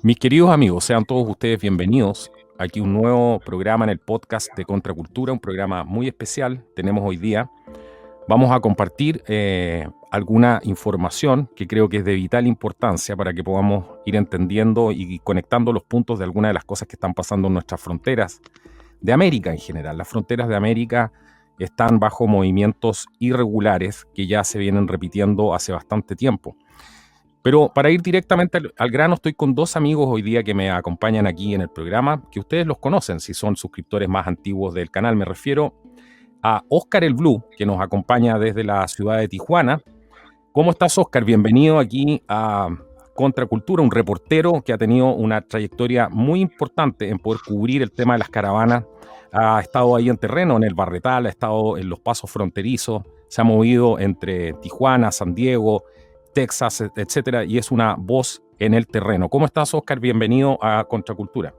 Mis queridos amigos, sean todos ustedes bienvenidos. Aquí un nuevo programa en el podcast de Contracultura, un programa muy especial. Tenemos hoy día. Vamos a compartir alguna información que creo que es de vital importancia para que podamos ir entendiendo y conectando los puntos de algunas de las cosas que están pasando en nuestras fronteras de América en general. Las fronteras de América están bajo movimientos irregulares que ya se vienen repitiendo hace bastante tiempo. Pero para ir directamente al grano, estoy con dos amigos hoy día que me acompañan aquí en el programa, que ustedes los conocen si son suscriptores más antiguos del canal. Me refiero a Oscar el Blue, que nos acompaña desde la ciudad de Tijuana. ¿Cómo estás, Oscar? Bienvenido aquí a Contracultura, un reportero que ha tenido una trayectoria muy importante en poder cubrir el tema de las caravanas. Ha estado ahí en terreno, en el Barretal, ha estado en los pasos fronterizos, se ha movido entre Tijuana, San Diego, Texas, etcétera, y es una voz en el terreno. ¿Cómo estás, Oscar? Bienvenido a Contracultura.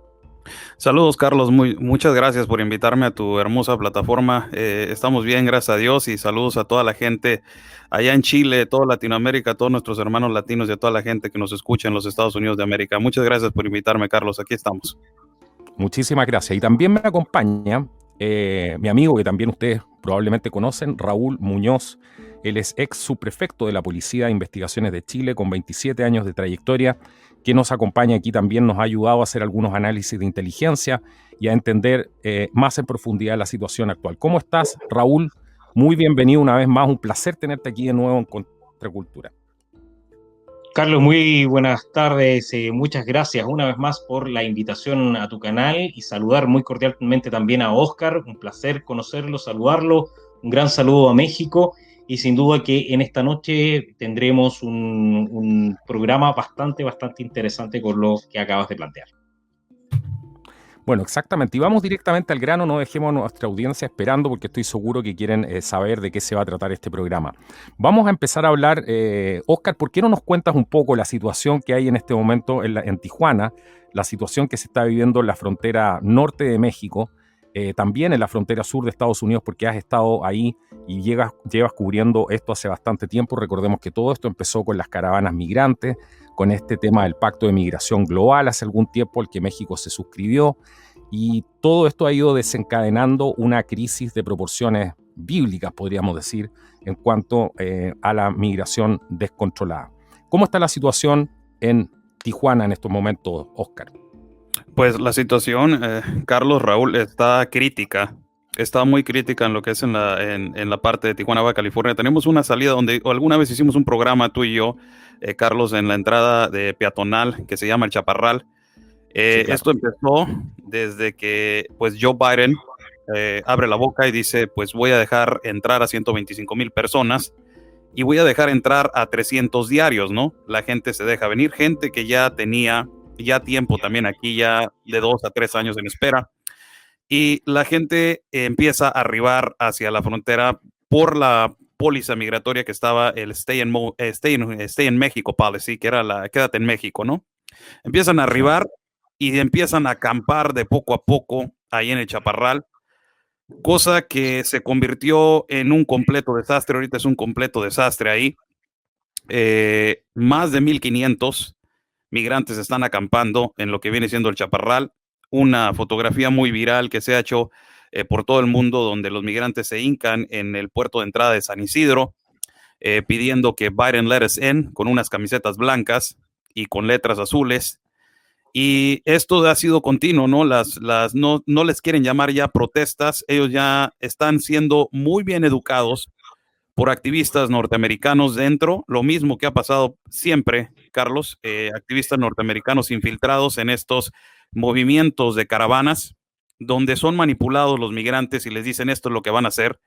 Saludos, Carlos. Muchas gracias por invitarme a tu hermosa plataforma. Estamos bien, gracias a Dios, y saludos a toda la gente allá en Chile, toda Latinoamérica, a todos nuestros hermanos latinos y a toda la gente que nos escucha en los Estados Unidos de América. Muchas gracias por invitarme, Carlos. Aquí estamos. Muchísimas gracias. Y también me acompaña mi amigo que también ustedes probablemente conocen, Raúl Muñoz. Él es ex subprefecto de la Policía de Investigaciones de Chile con 27 años de trayectoria, que nos acompaña aquí también, nos ha ayudado a hacer algunos análisis de inteligencia y a entender más en profundidad la situación actual. ¿Cómo estás, Raúl? Muy bienvenido una vez más. Un placer tenerte aquí de nuevo en Contracultura. Carlos, muy buenas tardes. Muchas gracias una vez más por la invitación a tu canal y saludar muy cordialmente también a Oscar. Un placer conocerlo, saludarlo. Un gran saludo a México y sin duda que en esta noche tendremos un programa bastante interesante con lo que acabas de plantear. Bueno, exactamente. Y vamos directamente al grano, no dejemos a nuestra audiencia esperando porque estoy seguro que quieren saber de qué se va a tratar este programa. Vamos a empezar a hablar, Oscar, ¿por qué no nos cuentas un poco la situación que hay en este momento en Tijuana, la situación que se está viviendo en la frontera norte de México, también en la frontera sur de Estados Unidos, porque has estado ahí y llevas cubriendo esto hace bastante tiempo? Recordemos que todo esto empezó con las caravanas migrantes, con este tema del Pacto de Migración Global hace algún tiempo al que México se suscribió, y todo esto ha ido desencadenando una crisis de proporciones bíblicas, podríamos decir, en cuanto a la migración descontrolada. ¿Cómo está la situación en Tijuana en estos momentos, Oscar? Pues la situación, Carlos, Raúl, está crítica. Está muy crítica en lo que es en la parte de Tijuana, Baja California. Tenemos una salida donde alguna vez hicimos un programa, tú y yo, Carlos, en la entrada de peatonal que se llama El Chaparral. Sí, claro. Esto empezó desde que pues Joe Biden abre la boca y dice, pues voy a dejar entrar a 125,000 personas y voy a dejar entrar a 300 diarios, ¿no? La gente se deja venir, gente que ya tenía ya tiempo también aquí, ya de 2 a 3 años en espera, y la gente empieza a arribar hacia la frontera por la póliza migratoria que estaba el Stay in México policy, que era la quédate en México, ¿no? Empiezan a Sí. arribar y empiezan a acampar de poco a poco ahí en el Chaparral, cosa que se convirtió en un completo desastre. Ahorita es un completo desastre ahí. Más de 1,500 migrantes están acampando en lo que viene siendo el Chaparral. Una fotografía muy viral que se ha hecho por todo el mundo, donde los migrantes se hincan en el puerto de entrada de San Isidro, pidiendo que Biden let us in, con unas camisetas blancas y con letras azules. Y esto ha sido continuo, ¿no? No les quieren llamar ya protestas, ellos ya están siendo muy bien educados por activistas norteamericanos dentro, lo mismo que ha pasado siempre, Carlos, activistas norteamericanos infiltrados en estos movimientos de caravanas, donde son manipulados los migrantes y les dicen esto es lo que van a hacer,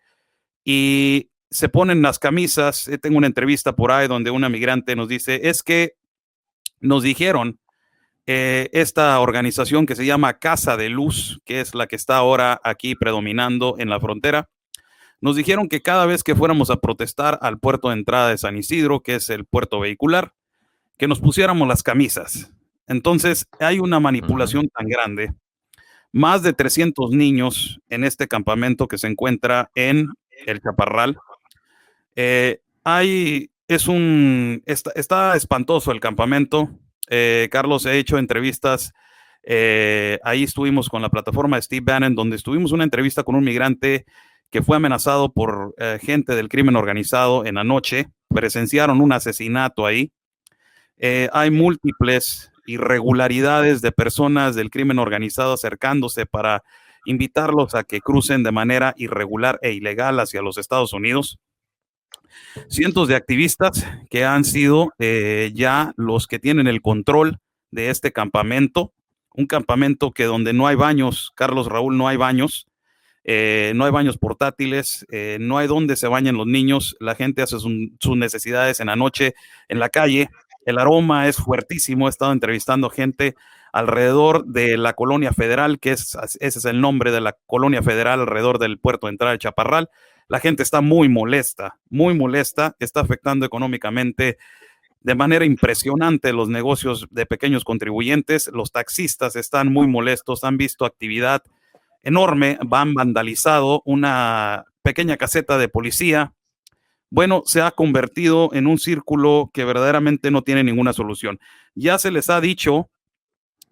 y se ponen las camisas. Tengo una entrevista por ahí donde una migrante nos dice, es que nos dijeron esta organización que se llama Casa de Luz, que es la que está ahora aquí predominando en la frontera, nos dijeron que cada vez que fuéramos a protestar al puerto de entrada de San Isidro, que es el puerto vehicular, que nos pusiéramos las camisas. Entonces hay una manipulación tan grande. Más de 300 niños en este campamento que se encuentra en el Chaparral. Está espantoso el campamento. Carlos, he hecho entrevistas. Ahí estuvimos con la plataforma de Steve Bannon, donde estuvimos una entrevista con un migrante que fue amenazado por gente del crimen organizado en la noche. Presenciaron un asesinato ahí. Hay múltiples irregularidades de personas del crimen organizado acercándose para invitarlos a que crucen de manera irregular e ilegal hacia los Estados Unidos. Cientos de activistas que han sido ya los que tienen el control de este campamento, un campamento que donde no hay baños, Carlos Raúl, no hay baños. No hay baños portátiles, no hay donde se bañen los niños, la gente hace sus necesidades en la noche, en la calle, el aroma es fuertísimo. He estado entrevistando gente alrededor de la Colonia Federal, ese es el nombre de la Colonia Federal, alrededor del puerto de entrada de Chaparral. La gente está muy molesta, está afectando económicamente de manera impresionante los negocios de pequeños contribuyentes. Los taxistas están muy molestos, han visto actividad enorme, han vandalizado una pequeña caseta de policía. Bueno, se ha convertido en un círculo que verdaderamente no tiene ninguna solución. Ya se les ha dicho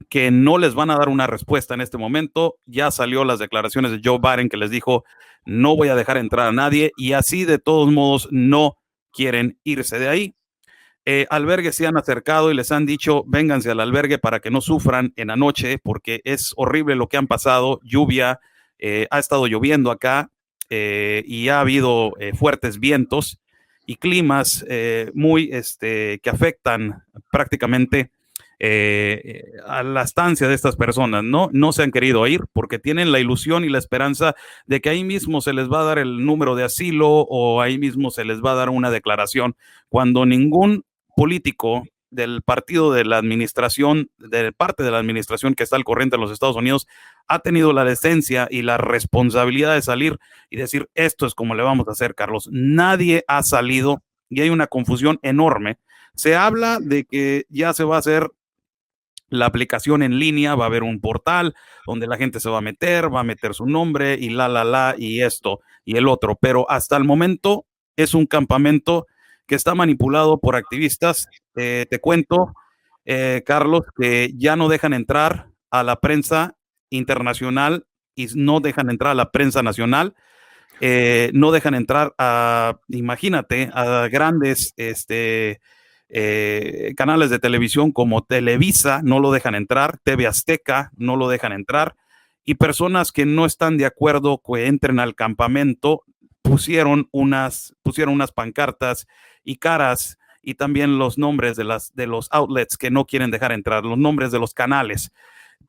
que no les van a dar una respuesta en este momento. Ya salió las declaraciones de Joe Biden que les dijo, no voy a dejar entrar a nadie, y así de todos modos no quieren irse de ahí. Albergues se han acercado y les han dicho, vénganse al albergue para que no sufran en la noche, porque es horrible lo que han pasado. Lluvia, ha estado lloviendo acá y ha habido fuertes vientos y climas que afectan prácticamente a la estancia de estas personas. No se han querido ir porque tienen la ilusión y la esperanza de que ahí mismo se les va a dar el número de asilo o ahí mismo se les va a dar una declaración, cuando ningún político del partido de la administración, de parte de la administración que está al corriente en los Estados Unidos, ha tenido la decencia y la responsabilidad de salir y decir, esto es como le vamos a hacer, Carlos. Nadie ha salido y hay una confusión enorme. Se habla de que ya se va a hacer la aplicación en línea, va a haber un portal donde la gente se va a meter su nombre y y esto y el otro, pero hasta el momento es un campamento que está manipulado por activistas. Te cuento, Carlos, que ya no dejan entrar a la prensa internacional y no dejan entrar a la prensa nacional. No dejan entrar imagínate, a grandes canales de televisión como Televisa, no lo dejan entrar, TV Azteca, no lo dejan entrar, y personas que no están de acuerdo que entren al campamento pusieron unas pancartas y caras y también los nombres de los outlets que no quieren dejar entrar, los nombres de los canales.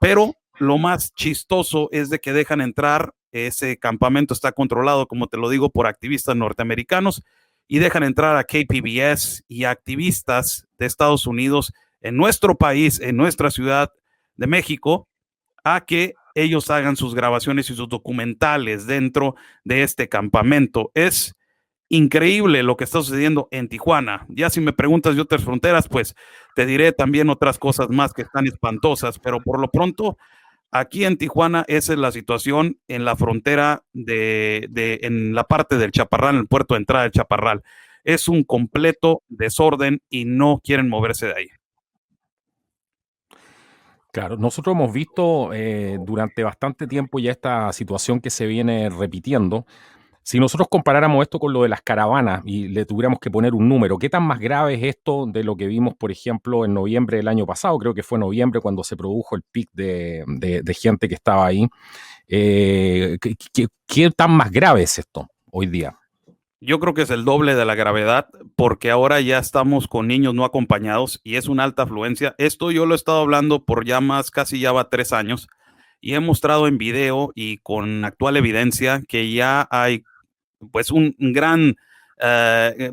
Pero lo más chistoso es de que dejan entrar. Ese campamento está controlado, como te lo digo, por activistas norteamericanos, y dejan entrar a KPBS y a activistas de Estados Unidos en nuestro país, en nuestra ciudad de México, a que ellos hagan sus grabaciones y sus documentales dentro de este campamento. Es increíble lo que está sucediendo en Tijuana. Ya si me preguntas de otras fronteras, pues te diré también otras cosas más que están espantosas, pero por lo pronto, aquí en Tijuana, esa es la situación en la frontera en la parte del Chaparral, en el puerto de entrada del Chaparral. Es un completo desorden y no quieren moverse de ahí. Claro, nosotros hemos visto durante bastante tiempo ya esta situación que se viene repitiendo. Si nosotros comparáramos esto con lo de las caravanas y le tuviéramos que poner un número, ¿qué tan más grave es esto de lo que vimos, por ejemplo, en noviembre del año pasado? Creo que fue noviembre cuando se produjo el pic de gente que estaba ahí. ¿Qué tan más grave es esto hoy día? Yo creo que es el doble de la gravedad, porque ahora ya estamos con niños no acompañados y es una alta afluencia. Esto yo lo he estado hablando por casi ya va 3 años, y he mostrado en video y con actual evidencia que ya hay pues un gran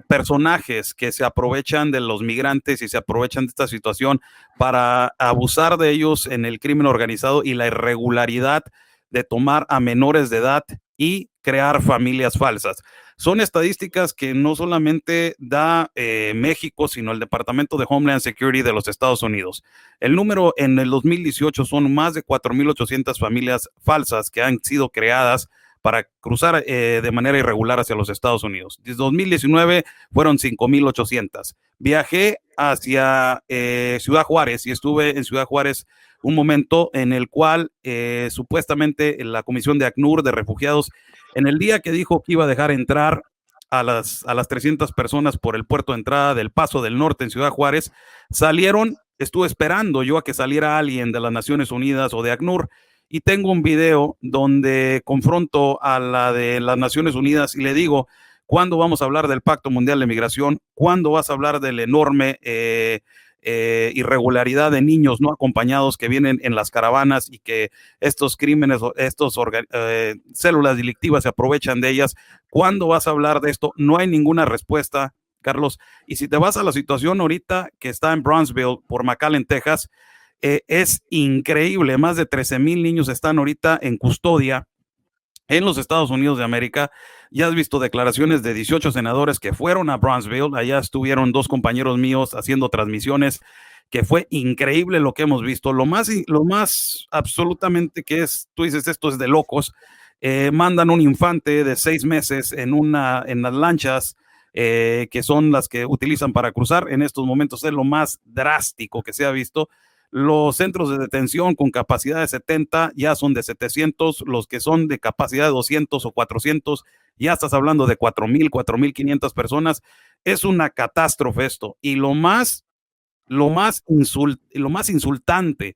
personajes que se aprovechan de los migrantes y se aprovechan de esta situación para abusar de ellos en el crimen organizado y la irregularidad de tomar a menores de edad y crear familias falsas. Son estadísticas que no solamente da México, sino el Departamento de Homeland Security de los Estados Unidos. El número en el 2018 son más de 4,800 familias falsas que han sido creadas para cruzar de manera irregular hacia los Estados Unidos. Desde 2019 fueron 5,800. Viajé hacia Ciudad Juárez y estuve en Ciudad Juárez un momento en el cual supuestamente la Comisión de ACNUR de Refugiados, en el día que dijo que iba a dejar entrar a las 300 personas por el puerto de entrada del Paso del Norte en Ciudad Juárez, salieron, estuve esperando yo a que saliera alguien de las Naciones Unidas o de ACNUR, y tengo un video donde confronto a la de las Naciones Unidas y le digo, ¿cuándo vamos a hablar del Pacto Mundial de Migración? ¿Cuándo vas a hablar del enorme irregularidad de niños no acompañados que vienen en las caravanas y que estos crímenes, células delictivas se aprovechan de ellas? ¿Cuándo vas a hablar de esto? No hay ninguna respuesta, Carlos. Y si te vas a la situación ahorita que está en Brownsville por McAllen, Texas, es increíble. Más de 13,000 niños están ahorita en custodia en los Estados Unidos de América. Ya has visto declaraciones de 18 senadores que fueron a Brownsville. Allá estuvieron 2 compañeros míos haciendo transmisiones, que fue increíble lo que hemos visto. Lo más absolutamente que es, tú dices, esto es de locos. Mandan un infante de 6 meses en las lanchas que son las que utilizan para cruzar. En estos momentos es lo más drástico que se ha visto. Los centros de detención con capacidad de 70 ya son de 700, los que son de capacidad de 200 o 400, ya estás hablando de 4,000, 4,500 personas. Es una catástrofe esto. Y lo más insultante,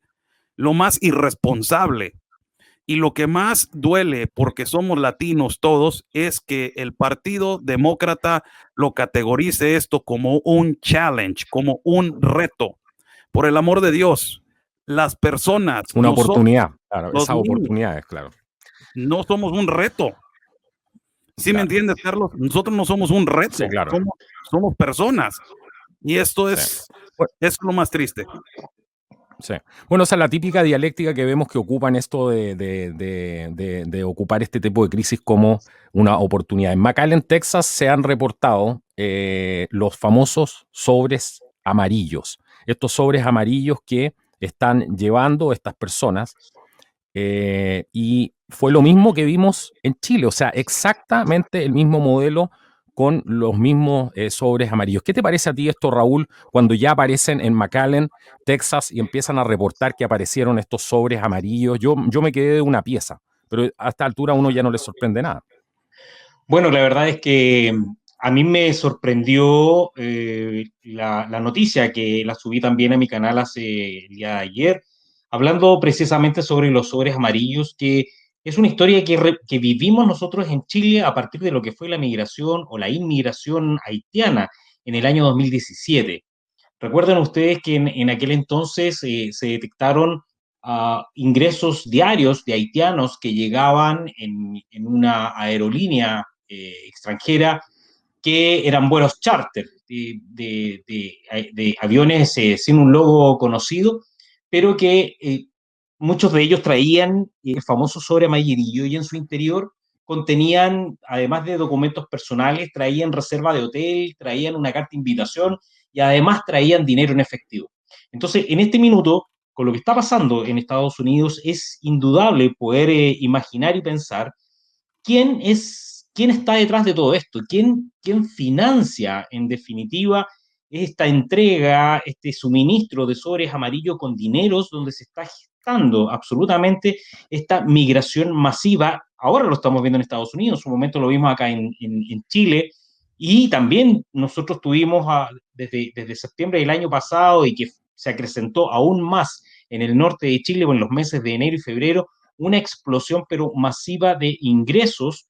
lo más irresponsable y lo que más duele, porque somos latinos todos, es que el Partido Demócrata lo categorice esto como un challenge, como un reto. Por el amor de Dios, las personas, una oportunidad, claro, esas niños, oportunidades, claro. No somos un reto. ¿Sí me entiendes, Carlos? Nosotros no somos un reto, sí, claro. somos personas. Y esto es lo más triste. Sí. Bueno, esa es la típica dialéctica que vemos que ocupan esto de ocupar este tipo de crisis como una oportunidad. En McAllen, Texas, se han reportado los famosos sobres amarillos. Estos sobres amarillos que están llevando estas personas, y fue lo mismo que vimos en Chile, o sea, exactamente el mismo modelo con los mismos sobres amarillos. ¿Qué te parece a ti esto, Raúl, cuando ya aparecen en McAllen, Texas, y empiezan a reportar que aparecieron estos sobres amarillos? Yo me quedé de una pieza, pero a esta altura uno ya no le sorprende nada. Bueno, la verdad es que a mí me sorprendió la noticia, que la subí también a mi canal el día de ayer, hablando precisamente sobre los sobres amarillos, que es una historia que vivimos nosotros en Chile a partir de lo que fue la migración o la inmigración haitiana en el año 2017. Recuerden ustedes que en aquel entonces se detectaron ingresos diarios de haitianos que llegaban en una aerolínea extranjera, que eran vuelos charter de aviones sin un logo conocido, pero que muchos de ellos traían el famoso sobre amarillo, y en su interior contenían, además de documentos personales, traían reserva de hotel, traían una carta de invitación y además traían dinero en efectivo. Entonces, en este minuto, con lo que está pasando en Estados Unidos, es indudable poder imaginar y pensar quién está detrás de todo esto, quién financia, en definitiva, esta entrega, este suministro de sobres amarillos con dineros, donde se está gestando absolutamente esta migración masiva. Ahora lo estamos viendo en Estados Unidos, en su momento lo vimos acá en Chile, y también nosotros tuvimos desde septiembre del año pasado, y que se acrecentó aún más en el norte de Chile, en los meses de enero y febrero, una explosión pero masiva de ingresos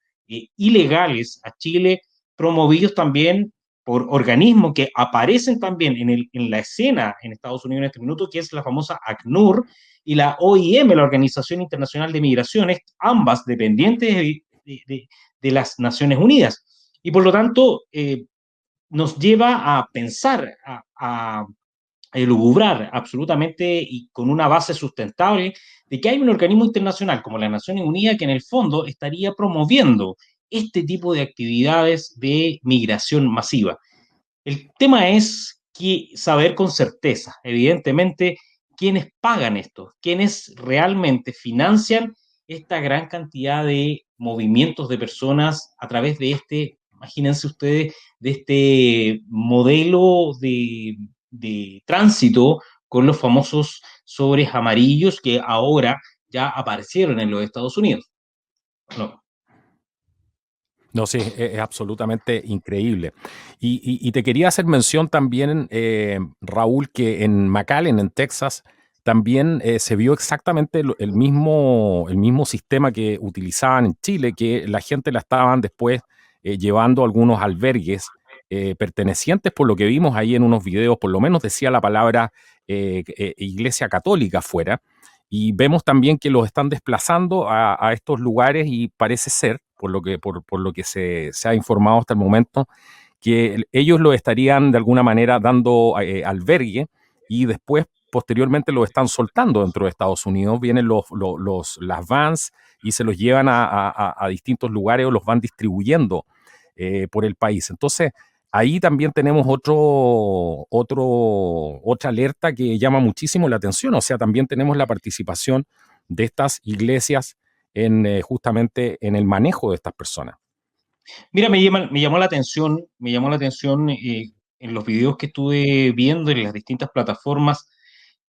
ilegales a Chile, promovidos también por organismos que aparecen también en la escena en Estados Unidos en este minuto, que es la famosa ACNUR y la OIM, la Organización Internacional de Migraciones, ambas dependientes de las Naciones Unidas. Y por lo tanto, nos lleva a pensar, a elucubrar absolutamente y con una base sustentable, de que hay un organismo internacional como las Naciones Unidas que en el fondo estaría promoviendo este tipo de actividades de migración masiva. El tema es saber con certeza, evidentemente, quiénes pagan esto, quiénes realmente financian esta gran cantidad de movimientos de personas a través de imagínense ustedes, de este modelo de tránsito con los famosos sobres amarillos que ahora ya aparecieron en los Estados Unidos. No. No, sí, es absolutamente increíble. Y te quería hacer mención también, Raúl, que en McAllen, en Texas, también se vio exactamente el mismo sistema que utilizaban en Chile, que la gente la estaban después llevando a algunos albergues pertenecientes, por lo que vimos ahí en unos videos, por lo menos decía la palabra Iglesia Católica afuera. Y vemos también que los están desplazando a estos lugares y parece ser, por lo que se ha informado hasta el momento, que ellos lo estarían de alguna manera dando albergue y después, posteriormente, lo están soltando dentro de Estados Unidos. Vienen las vans y se los llevan a distintos lugares o los van distribuyendo por el país. Entonces, ahí también tenemos otra alerta que llama muchísimo la atención. O sea, también tenemos la participación de estas iglesias justamente en el manejo de estas personas. Mira, me llamó la atención, en los videos que estuve viendo en las distintas plataformas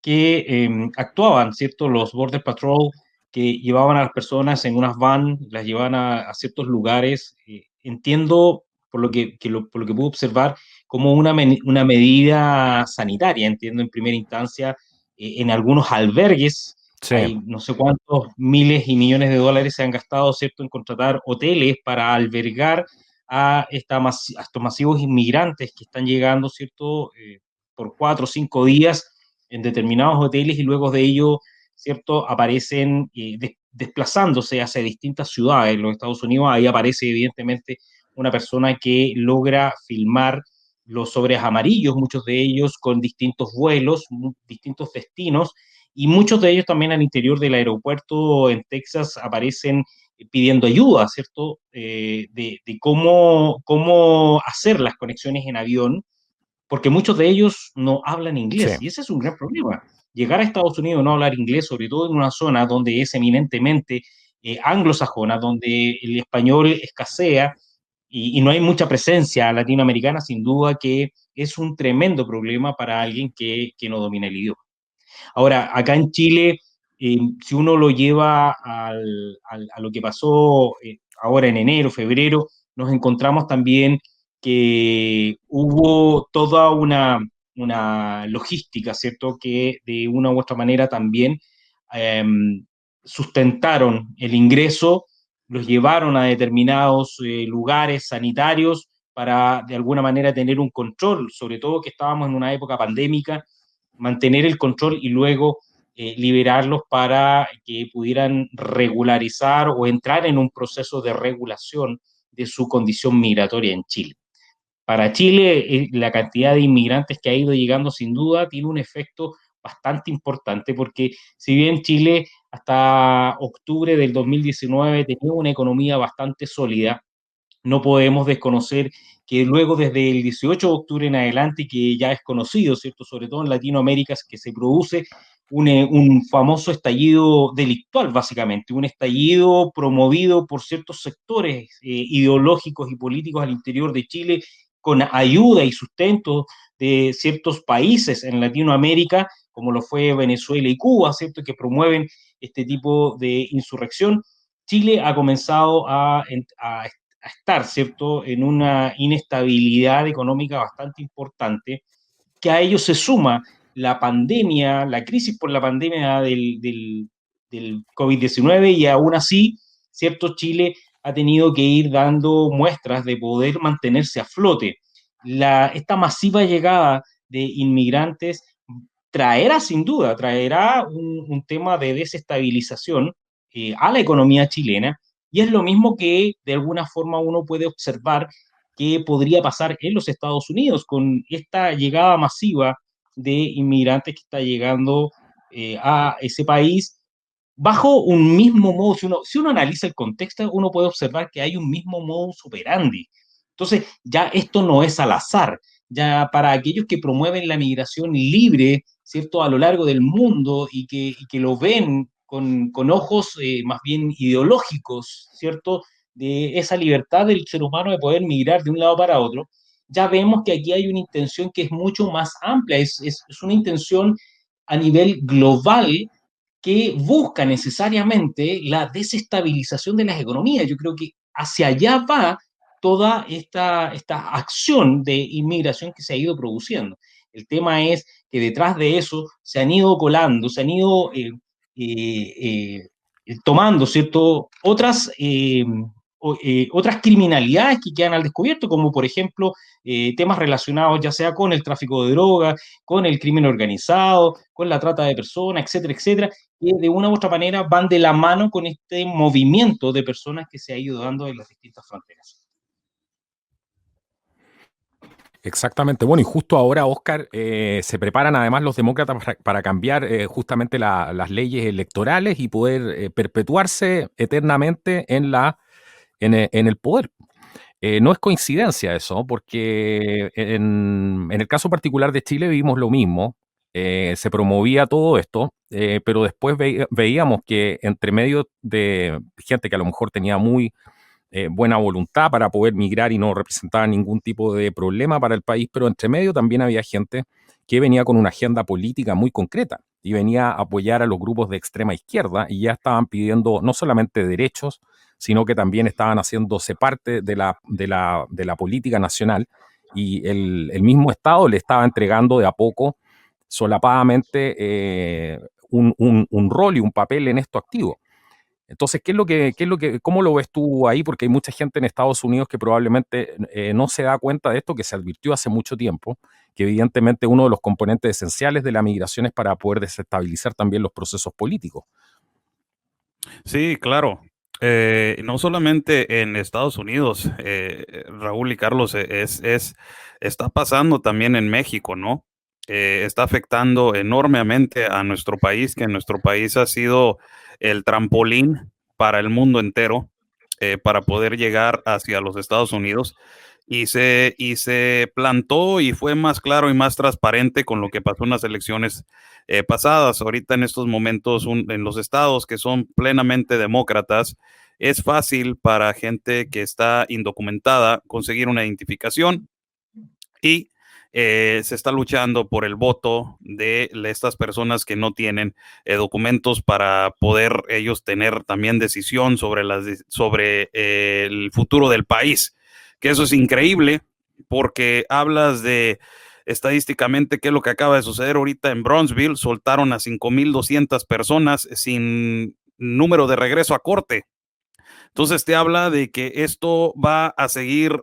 que actuaban, ¿cierto? Los Border Patrol que llevaban a las personas en unas van, las llevaban a ciertos lugares. Entiendo, por lo que pude observar, como una medida sanitaria, entiendo en primera instancia, en algunos albergues. Sí, Hay no sé cuántos miles y millones de dólares se han gastado, ¿cierto?, en contratar hoteles para albergar a estos masivos inmigrantes que están llegando, ¿cierto?, por 4 o 5 días en determinados hoteles y luego de ello, ¿cierto?, aparecen desplazándose hacia distintas ciudades en los Estados Unidos. Ahí aparece evidentemente una persona que logra filmar los sobres amarillos, muchos de ellos con distintos vuelos, distintos destinos, y muchos de ellos también al interior del aeropuerto en Texas aparecen pidiendo ayuda, ¿cierto? De cómo hacer las conexiones en avión, porque muchos de ellos no hablan sí. inglés, y ese es un gran problema. Llegar a Estados Unidos y no hablar inglés, sobre todo en una zona donde es eminentemente anglosajona, donde el español escasea y no hay mucha presencia latinoamericana, sin duda que es un tremendo problema para alguien que no domina el idioma. Ahora, acá en Chile, si uno lo lleva a lo que pasó ahora en enero, febrero, nos encontramos también que hubo toda una logística, ¿cierto? Que de una u otra manera también eh, sustentaron el ingreso, los llevaron a determinados lugares sanitarios para de alguna manera tener un control, sobre todo que estábamos en una época pandémica, mantener el control y luego liberarlos para que pudieran regularizar o entrar en un proceso de regulación de su condición migratoria en Chile. Para Chile, la cantidad de inmigrantes que ha ido llegando sin duda tiene un efecto bastante importante porque si bien Chile hasta octubre del 2019 tenía una economía bastante sólida, no podemos desconocer que luego desde el 18 de octubre en adelante, que ya es conocido, ¿cierto? Sobre todo en Latinoamérica, que se produce un famoso estallido delictual, básicamente, un estallido promovido por ciertos sectores ideológicos y políticos al interior de Chile, con ayuda y sustento de ciertos países en Latinoamérica, como lo fue Venezuela y Cuba, ¿cierto? Que promueven este tipo de insurrección. Chile ha comenzado a estar, ¿cierto?, en una inestabilidad económica bastante importante, que a ello se suma la pandemia, la crisis por la pandemia del COVID-19 y aún así, ¿cierto?, Chile ha tenido que ir dando muestras de poder mantenerse a flote. Esta masiva llegada de inmigrantes traerá sin duda, traerá un tema de desestabilización a la economía chilena, y es lo mismo que de alguna forma uno puede observar que podría pasar en los Estados Unidos con esta llegada masiva de inmigrantes que está llegando a ese país bajo un mismo modo. Si uno analiza el contexto, uno puede observar que hay un mismo modus operandi. Entonces, ya esto no es al azar. Ya para aquellos que promueven la migración libre, ¿cierto?, a lo largo del mundo y que lo ven con ojos más bien ideológicos, ¿cierto? De esa libertad del ser humano de poder migrar de un lado para otro, ya vemos que aquí hay una intención que es mucho más amplia, es una intención a nivel global que busca necesariamente la desestabilización de las economías. Yo creo que hacia allá va toda esta acción de inmigración que se ha ido produciendo. El tema es que detrás de eso se han ido colando, se han ido tomando, ¿cierto? Otras criminalidades que quedan al descubierto, como por ejemplo temas relacionados ya sea con el tráfico de drogas, con el crimen organizado, con la trata de personas, etcétera, etcétera, que de una u otra manera van de la mano con este movimiento de personas que se ha ido dando en las distintas fronteras. Exactamente. Bueno, y justo ahora, Oscar, se preparan además los demócratas para cambiar justamente las leyes electorales y poder perpetuarse eternamente en el poder. No es coincidencia eso, porque en el caso particular de Chile vimos lo mismo. Se promovía todo esto, pero después veíamos que entre medio de gente que a lo mejor tenía muy buena voluntad para poder migrar y no representaba ningún tipo de problema para el país, pero entre medio también había gente que venía con una agenda política muy concreta y venía a apoyar a los grupos de extrema izquierda y ya estaban pidiendo no solamente derechos, sino que también estaban haciéndose parte de la política nacional, y el mismo Estado le estaba entregando de a poco, solapadamente, un rol y un papel en esto activo. Entonces, ¿cómo lo ves tú ahí? Porque hay mucha gente en Estados Unidos que probablemente no se da cuenta de esto, que se advirtió hace mucho tiempo, que evidentemente uno de los componentes esenciales de la migración es para poder desestabilizar también los procesos políticos. Sí, claro. No solamente en Estados Unidos, Raúl y Carlos, está pasando también en México, ¿no? Está afectando enormemente a nuestro país, que nuestro país ha sido el trampolín para el mundo entero, para poder llegar hacia los Estados Unidos. Y se plantó y fue más claro y más transparente con lo que pasó en las elecciones pasadas. Ahorita en estos momentos, en los estados que son plenamente demócratas, es fácil para gente que está indocumentada conseguir una identificación, y se está luchando por el voto de estas personas que no tienen documentos para poder ellos tener también decisión sobre el futuro del país, que eso es increíble, porque hablas de estadísticamente qué es lo que acaba de suceder ahorita en Brownsville. Soltaron a 5,200 personas sin número de regreso a corte. Entonces te habla de que esto va a seguir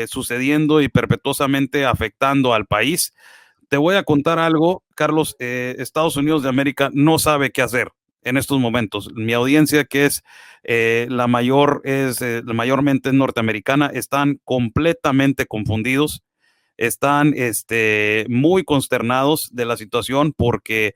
sucediendo y perpetuosamente afectando al país. Te voy a contar algo, Carlos. Estados Unidos de América no sabe qué hacer en estos momentos. Mi audiencia, que es mayormente norteamericana, están completamente confundidos, están muy consternados de la situación, porque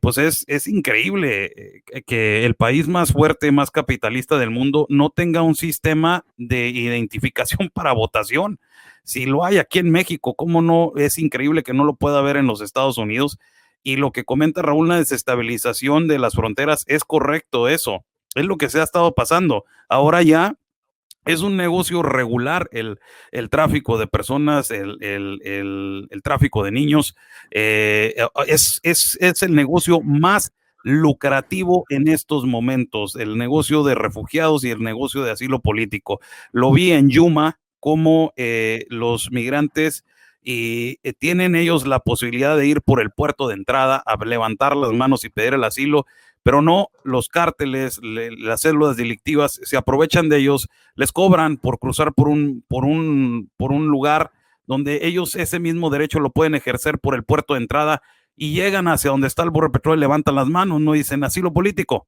pues es increíble que el país más fuerte, más capitalista del mundo no tenga un sistema de identificación para votación. Si lo hay aquí en México, ¿cómo no? Es increíble que no lo pueda haber en los Estados Unidos. Y lo que comenta Raúl, la desestabilización de las fronteras, es correcto eso. Es lo que se ha estado pasando. Ahora ya es un negocio regular el tráfico de personas, el tráfico de niños. Es el negocio más lucrativo en estos momentos, el negocio de refugiados y el negocio de asilo político. Lo vi en Yuma, como los migrantes tienen ellos la posibilidad de ir por el puerto de entrada a levantar las manos y pedir el asilo, pero no, los cárteles, las células delictivas se aprovechan de ellos, les cobran por cruzar por un lugar donde ellos ese mismo derecho lo pueden ejercer por el puerto de entrada, y llegan hacia donde está el bordo de petróleo y levantan las manos, no dicen asilo político.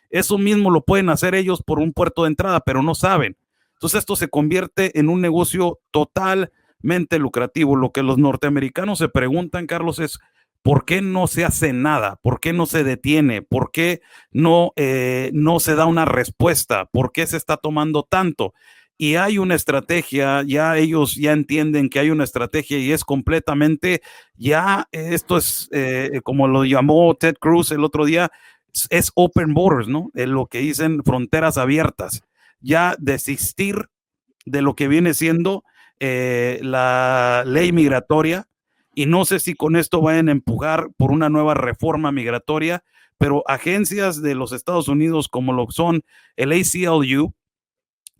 Eso mismo lo pueden hacer ellos por un puerto de entrada, pero no saben. Entonces esto se convierte en un negocio totalmente lucrativo. Lo que los norteamericanos se preguntan, Carlos, es ¿por qué no se hace nada? ¿Por qué no se detiene? ¿Por qué no se da una respuesta? ¿Por qué se está tomando tanto? Y hay una estrategia, ya ellos ya entienden que hay una estrategia, y es completamente, ya esto es como lo llamó Ted Cruz el otro día, es open borders, ¿no? Es lo que dicen fronteras abiertas. Ya desistir de lo que viene siendo la ley migratoria, y no sé si con esto vayan a empujar por una nueva reforma migratoria, pero agencias de los Estados Unidos como lo son el ACLU,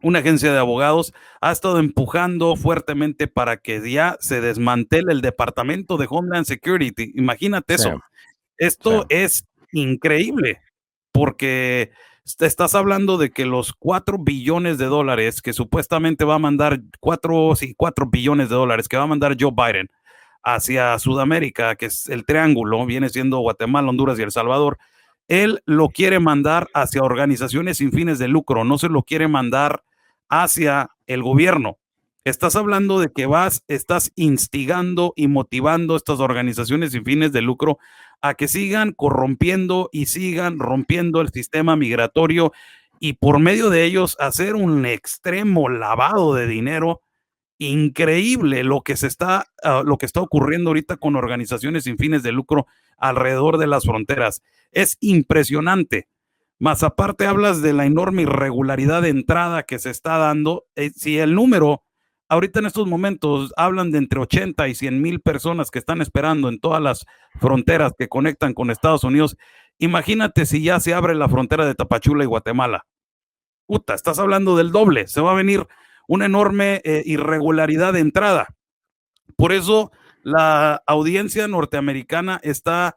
una agencia de abogados, ha estado empujando fuertemente para que ya se desmantele el Departamento de Homeland Security. Imagínate Sí, eso. sí, Esto es increíble, porque estás hablando de que los 4 billones de dólares que supuestamente va a mandar, 4 billones de dólares que va a mandar Joe Biden hacia Sudamérica, que es el triángulo, viene siendo Guatemala, Honduras y El Salvador, él lo quiere mandar hacia organizaciones sin fines de lucro, no se lo quiere mandar hacia el gobierno. Estás hablando de que estás instigando y motivando estas organizaciones sin fines de lucro a que sigan corrompiendo y sigan rompiendo el sistema migratorio, y por medio de ellos hacer un extremo lavado de dinero. Increíble lo que lo que está ocurriendo ahorita con organizaciones sin fines de lucro alrededor de las fronteras. Es impresionante. Más aparte hablas de la enorme irregularidad de entrada que se está dando. Si el número, ahorita en estos momentos hablan de entre 80 y 100,000 personas que están esperando en todas las fronteras que conectan con Estados Unidos. Imagínate si ya se abre la frontera de Tapachula y Guatemala. Puta, estás hablando del doble. Se va a venir una enorme irregularidad de entrada. Por eso la audiencia norteamericana está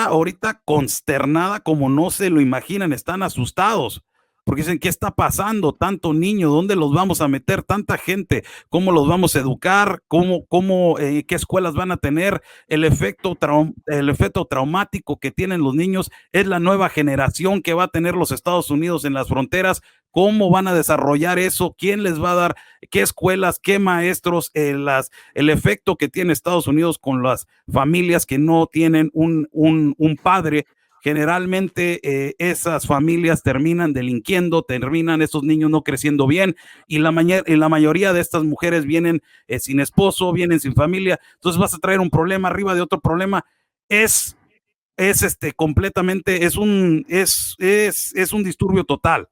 ahorita consternada como no se lo imaginan, están asustados, porque dicen, ¿qué está pasando? Tanto niño, ¿dónde los vamos a meter? Tanta gente, ¿cómo los vamos a educar? ¿Qué escuelas van a tener? El efecto traumático que tienen los niños es la nueva generación que va a tener los Estados Unidos en las fronteras. ¿Cómo van a desarrollar eso? ¿Quién les va a dar? ¿Qué escuelas? ¿Qué maestros? El efecto que tiene Estados Unidos con las familias que no tienen un padre. Generalmente esas familias terminan delinquiendo, terminan esos niños no creciendo bien, y la mayoría de estas mujeres vienen sin esposo, vienen sin familia. Entonces vas a traer un problema arriba de otro problema. Es completamente, es un disturbio total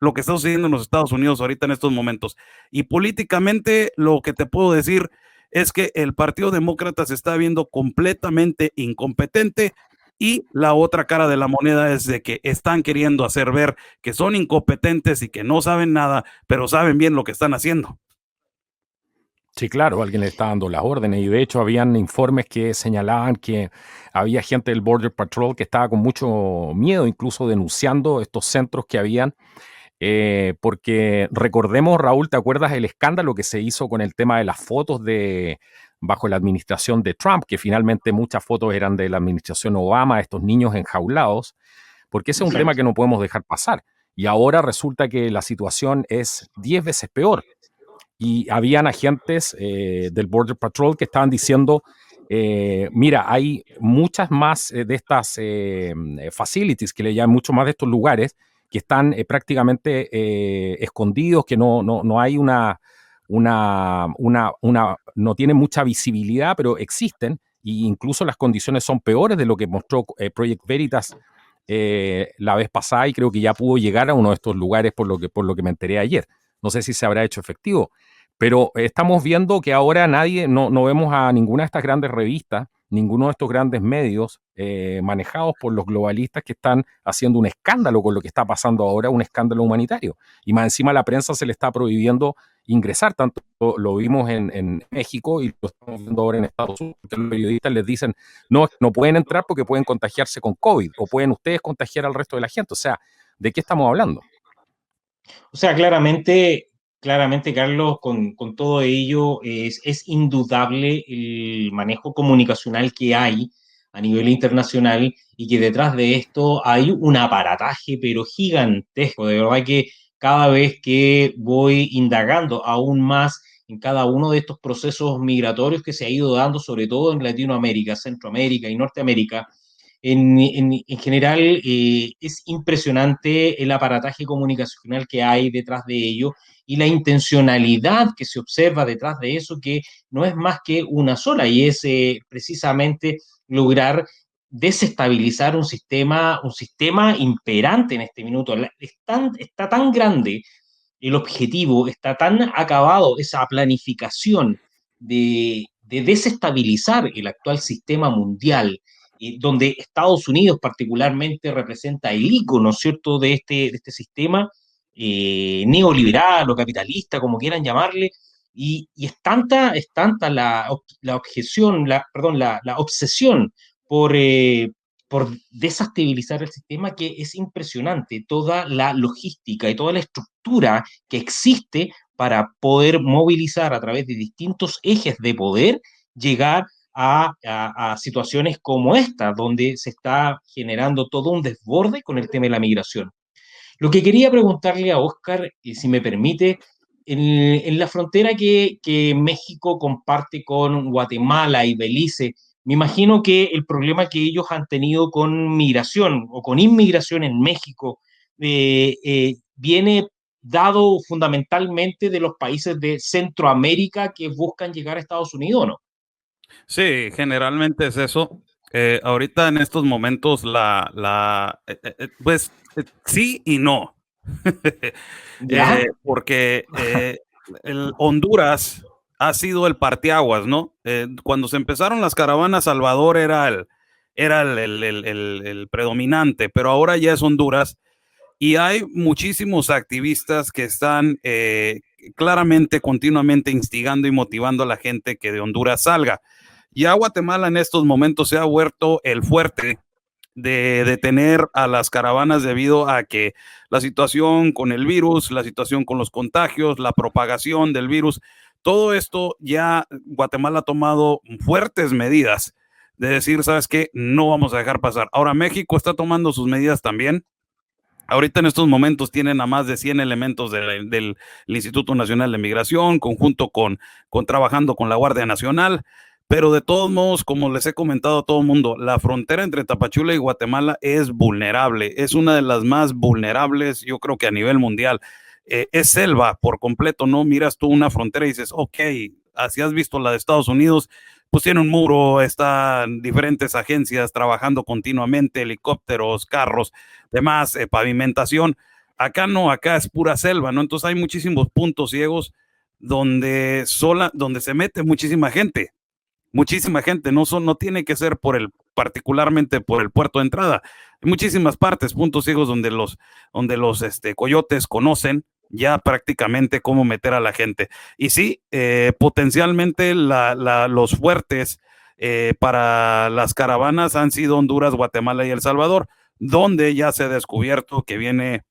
lo que está sucediendo en los Estados Unidos ahorita en estos momentos. Y políticamente lo que te puedo decir es que el Partido Demócrata se está viendo completamente incompetente, y la otra cara de la moneda es de que están queriendo hacer ver que son incompetentes y que no saben nada, pero saben bien lo que están haciendo. sí, claro, alguien le está dando las órdenes, y de hecho habían informes que señalaban que había gente del Border Patrol que estaba con mucho miedo, incluso denunciando estos centros que habían, porque recordemos, Raúl, ¿te acuerdas el escándalo que se hizo con el tema de las fotos bajo la administración de Trump, que finalmente muchas fotos eran de la administración Obama, estos niños enjaulados? Porque ese es un tema que no podemos dejar pasar. Y ahora resulta que la situación es 10 veces peor. Y habían agentes del Border Patrol que estaban diciendo, mira, hay muchas más de estas facilities, que le llaman, mucho más de estos lugares, que están prácticamente escondidos, que no hay no tienen mucha visibilidad, pero existen, e incluso las condiciones son peores de lo que mostró Project Veritas la vez pasada, y creo que ya pudo llegar a uno de estos lugares por lo que me enteré ayer. No sé si se habrá hecho efectivo, pero estamos viendo que ahora no vemos a ninguna de estas grandes revistas, ninguno de estos grandes medios manejados por los globalistas, que están haciendo un escándalo con lo que está pasando ahora, un escándalo humanitario. Y más encima a la prensa se le está prohibiendo ingresar, tanto lo vimos en México y lo estamos viendo ahora en Estados Unidos, porque los periodistas les dicen, no pueden entrar porque pueden contagiarse con COVID, o pueden ustedes contagiar al resto de la gente. O sea, ¿de qué estamos hablando? O sea, claramente, Carlos, con todo ello es indudable el manejo comunicacional que hay a nivel internacional, y que detrás de esto hay un aparataje, pero gigantesco. De verdad que cada vez que voy indagando aún más en cada uno de estos procesos migratorios que se ha ido dando, sobre todo en Latinoamérica, Centroamérica y Norteamérica, en general, es impresionante el aparataje comunicacional que hay detrás de ello, y la intencionalidad que se observa detrás de eso, que no es más que una sola, y es precisamente lograr desestabilizar un sistema imperante en este minuto. Está tan grande el objetivo, está tan acabado esa planificación de desestabilizar el actual sistema mundial, donde Estados Unidos particularmente representa el icono, ¿cierto?, de este sistema neoliberal o capitalista, como quieran llamarle, y es tanta la objeción, perdón, la obsesión por, por desestabilizar el sistema, que es impresionante toda la logística y toda la estructura que existe para poder movilizar a través de distintos ejes de poder, llegar a situaciones como esta, donde se está generando todo un desborde con el tema de la migración. Lo que quería preguntarle a Oscar, si me permite, en la frontera que México comparte con Guatemala y Belice, me imagino que el problema que ellos han tenido con migración o con inmigración en México viene dado fundamentalmente de los países de Centroamérica que buscan llegar a Estados Unidos, ¿no? Sí, generalmente es eso. Ahorita en estos momentos pues sí y no. ¿Ya? Porque el Honduras ha sido el parteaguas, ¿no? Cuando se empezaron las caravanas, Salvador era el predominante, pero ahora ya es Honduras y hay muchísimos activistas que están claramente, continuamente instigando y motivando a la gente que de Honduras salga. Ya Guatemala en estos momentos se ha vuelto el fuerte de detener a las caravanas debido a que la situación con el virus, la situación con los contagios, la propagación del virus, todo esto ya Guatemala ha tomado fuertes medidas de decir, ¿sabes qué? No vamos a dejar pasar. Ahora México está tomando sus medidas también. Ahorita en estos momentos tienen a más de 100 elementos del Instituto Nacional de Migración, conjunto con trabajando con la Guardia Nacional, pero de todos modos, como les he comentado a todo el mundo, la frontera entre Tapachula y Guatemala es vulnerable, es una de las más vulnerables, yo creo que a nivel mundial. Es selva por completo, ¿no? Miras tú una frontera y dices, ok, así has visto la de Estados Unidos, pues tiene un muro, están diferentes agencias trabajando continuamente, helicópteros, carros, demás, pavimentación. Acá no, acá es pura selva, ¿no? Entonces hay muchísimos puntos ciegos donde se mete muchísima gente, no tiene que ser particularmente por el puerto de entrada. Hay muchísimas partes, puntos ciegos donde los coyotes conocen ya prácticamente cómo meter a la gente. Y sí, potencialmente los fuertes para las caravanas han sido Honduras, Guatemala y El Salvador, donde ya se ha descubierto que viene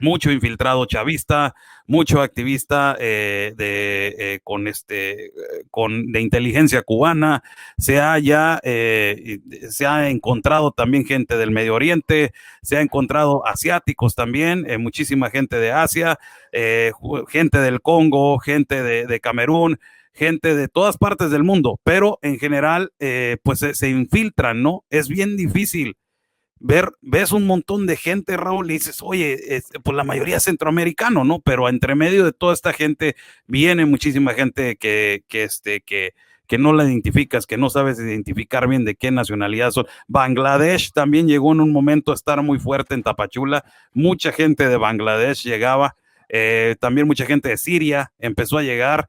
mucho infiltrado chavista, mucho activista de inteligencia cubana, se ha encontrado también gente del Medio Oriente, se ha encontrado asiáticos también, muchísima gente de Asia, gente del Congo, gente de Camerún, gente de todas partes del mundo, pero en general pues se infiltran, ¿no? Es bien difícil ves un montón de gente, Raúl, y dices, oye, pues la mayoría es centroamericano, ¿no? Pero entre medio de toda esta gente viene muchísima gente que no la identificas, que no sabes identificar bien de qué nacionalidad son. Bangladesh también llegó en un momento a estar muy fuerte en Tapachula, mucha gente de Bangladesh llegaba, también mucha gente de Siria empezó a llegar,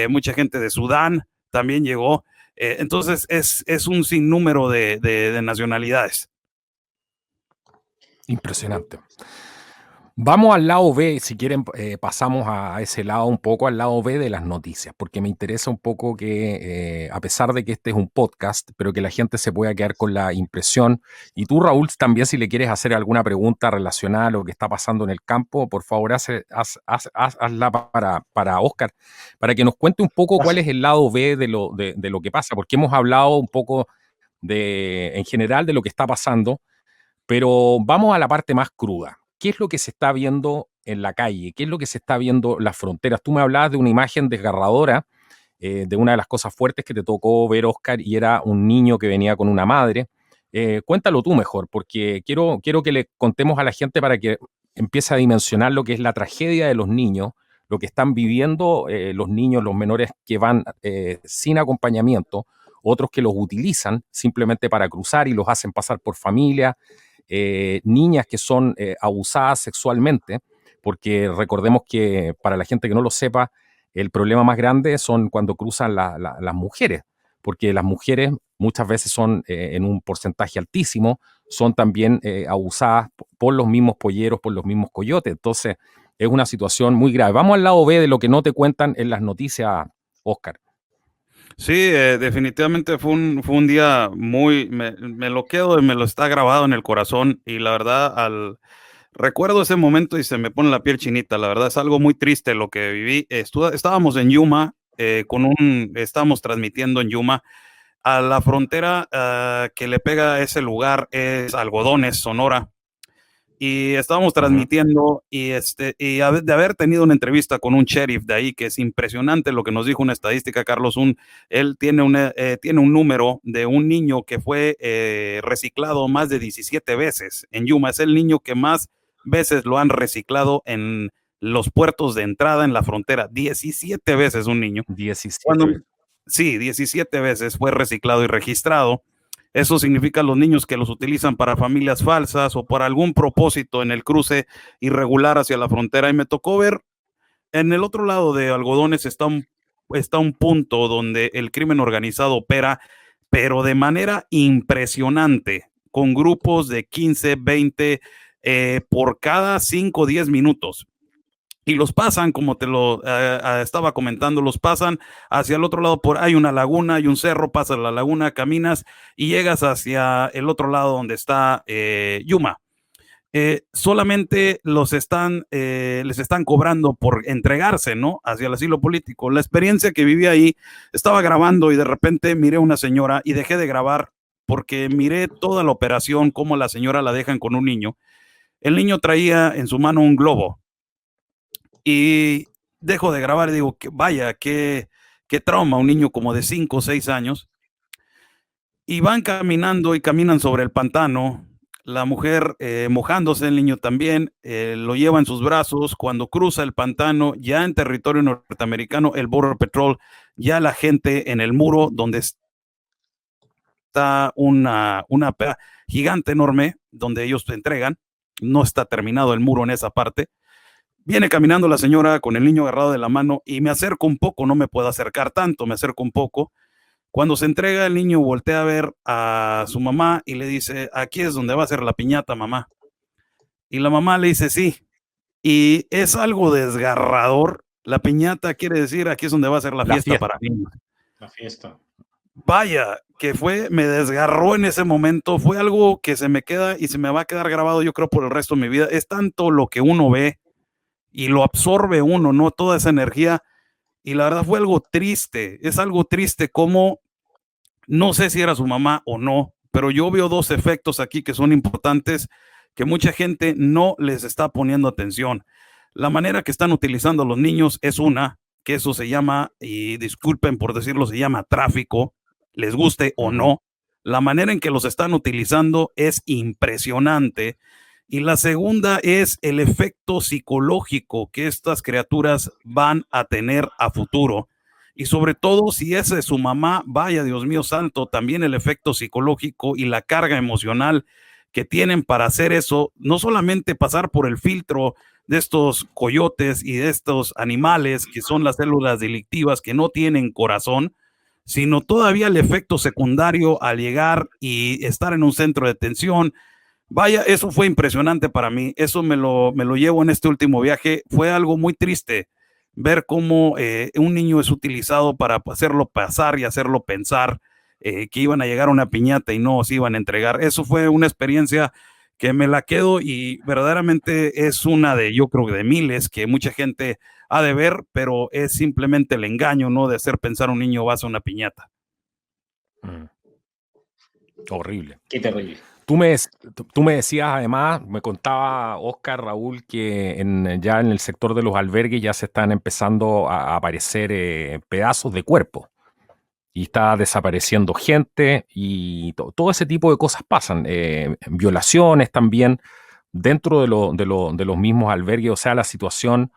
mucha gente de Sudán también llegó, entonces es un sinnúmero de nacionalidades. Impresionante. Vamos al lado B, si quieren, pasamos a ese lado un poco, al lado B de las noticias, porque me interesa un poco que, a pesar de que este es un podcast, pero que la gente se pueda quedar con la impresión. Y tú, Raúl, también si le quieres hacer alguna pregunta relacionada a lo que está pasando en el campo, por favor, hazla para Oscar, para que nos cuente un poco cuál es el lado B de lo que pasa, porque hemos hablado un poco en general de lo que está pasando, pero vamos a la parte más cruda. ¿Qué es lo que se está viendo en la calle? ¿Qué es lo que se está viendo en las fronteras? Tú me hablabas de una imagen desgarradora, de una de las cosas fuertes que te tocó ver, Oscar, y era un niño que venía con una madre. Cuéntalo tú mejor, porque quiero que le contemos a la gente para que empiece a dimensionar lo que es la tragedia de los niños, lo que están viviendo los niños, los menores que van sin acompañamiento, otros que los utilizan simplemente para cruzar y los hacen pasar por familia, niñas que son abusadas sexualmente, porque recordemos que para la gente que no lo sepa, el problema más grande son cuando cruzan las mujeres, porque las mujeres muchas veces son en un porcentaje altísimo, son también abusadas por los mismos polleros, por los mismos coyotes. Entonces, es una situación muy grave. Vamos al lado B de lo que no te cuentan en las noticias, Oscar. Sí, definitivamente fue un día me lo quedo y me lo está grabado en el corazón, y la verdad, recuerdo ese momento y se me pone la piel chinita. La verdad es algo muy triste lo que viví. Estábamos en Yuma, estábamos transmitiendo en Yuma. A la frontera que le pega a ese lugar es Algodones, Sonora. Y estábamos transmitiendo de haber tenido una entrevista con un sheriff de ahí, que es impresionante lo que nos dijo una estadística, Carlos. Él tiene un número de un niño que fue reciclado más de 17 veces en Yuma. Es el niño que más veces lo han reciclado en los puertos de entrada en la frontera. 17 veces un niño. 17 veces. Sí, 17 veces fue reciclado y registrado. Eso significa los niños que los utilizan para familias falsas o por algún propósito en el cruce irregular hacia la frontera. Y me tocó ver en el otro lado de Algodones está un punto donde el crimen organizado opera, pero de manera impresionante, con grupos de 15, 20 por cada 5 o 10 minutos. Y los pasan, como te lo estaba comentando, los pasan hacia el otro lado. Hay una laguna, hay un cerro, pasas la laguna, caminas y llegas hacia el otro lado donde está Yuma. Solamente les están cobrando por entregarse, ¿no? Hacia el asilo político. La experiencia que viví ahí, estaba grabando y de repente miré a una señora y dejé de grabar porque miré toda la operación, cómo la señora la dejan con un niño. El niño traía en su mano un globo. Y dejo de grabar y digo, vaya, qué trauma, un niño como de 5 o 6 años. Y van caminando y caminan sobre el pantano, la mujer mojándose, el niño también, lo lleva en sus brazos. Cuando cruza el pantano, ya en territorio norteamericano, el Border Patrol, ya la gente en el muro donde está una gigante enorme, donde ellos te entregan, no está terminado el muro en esa parte. Viene caminando la señora con el niño agarrado de la mano y me acerco un poco, no me puedo acercar tanto, me acerco un poco. Cuando se entrega el niño, voltea a ver a su mamá y le dice, aquí es donde va a ser la piñata, mamá. Y la mamá le dice, sí. Y es algo desgarrador. La piñata quiere decir, aquí es donde va a ser la fiesta para niños. La fiesta. Vaya, me desgarró en ese momento. Fue algo que se me queda y se me va a quedar grabado, yo creo, por el resto de mi vida. Es tanto lo que uno ve y lo absorbe uno, ¿no? Toda esa energía. Y la verdad fue algo triste. Es algo triste como, no sé si era su mamá o no, pero yo veo dos efectos aquí que son importantes, que mucha gente no les está poniendo atención. La manera que están utilizando a los niños es una, que eso se llama, y disculpen por decirlo, se llama tráfico, les guste o no. La manera en que los están utilizando es impresionante. Y la segunda es el efecto psicológico que estas criaturas van a tener a futuro. Y sobre todo, si esa es su mamá, vaya, Dios mío santo, también el efecto psicológico y la carga emocional que tienen para hacer eso, no solamente pasar por el filtro de estos coyotes y de estos animales que son las células delictivas que no tienen corazón, sino todavía el efecto secundario al llegar y estar en un centro de detención. Vaya, eso fue impresionante para mí. Eso me lo llevo en este último viaje. Fue algo muy triste ver cómo un niño es utilizado para hacerlo pasar y hacerlo pensar que iban a llegar a una piñata y no se iban a entregar. Eso fue una experiencia que me la quedo y verdaderamente es una de, yo creo, de miles que mucha gente ha de ver, pero es simplemente el engaño, ¿no? De hacer pensar a un niño vas a una piñata. Horrible. Qué terrible. Tú me decías, además, me contaba Oscar, Raúl, que ya en el sector de los albergues ya se están empezando a aparecer pedazos de cuerpo y está desapareciendo gente y todo ese tipo de cosas pasan. Violaciones también dentro de los mismos albergues. O sea, la situación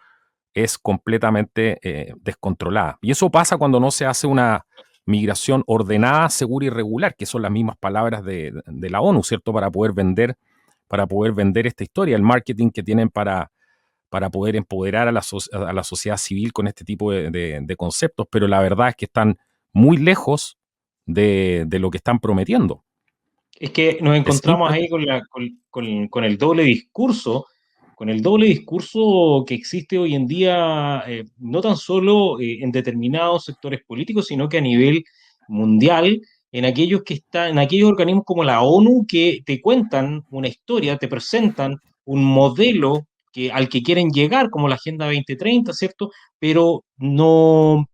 es completamente descontrolada. Y eso pasa cuando no se hace una migración ordenada, segura y regular, que son las mismas palabras de la ONU, ¿cierto? Para poder vender esta historia, el marketing que tienen para poder empoderar a la sociedad civil con este tipo de conceptos, pero la verdad es que están muy lejos de lo que están prometiendo. Es que nos Es encontramos ahí con con el doble discurso que existe hoy en día, no tan solo en determinados sectores políticos, sino que a nivel mundial, en aquellos organismos como la ONU que te cuentan una historia, te presentan un modelo al que quieren llegar, como la Agenda 2030, ¿cierto? Pero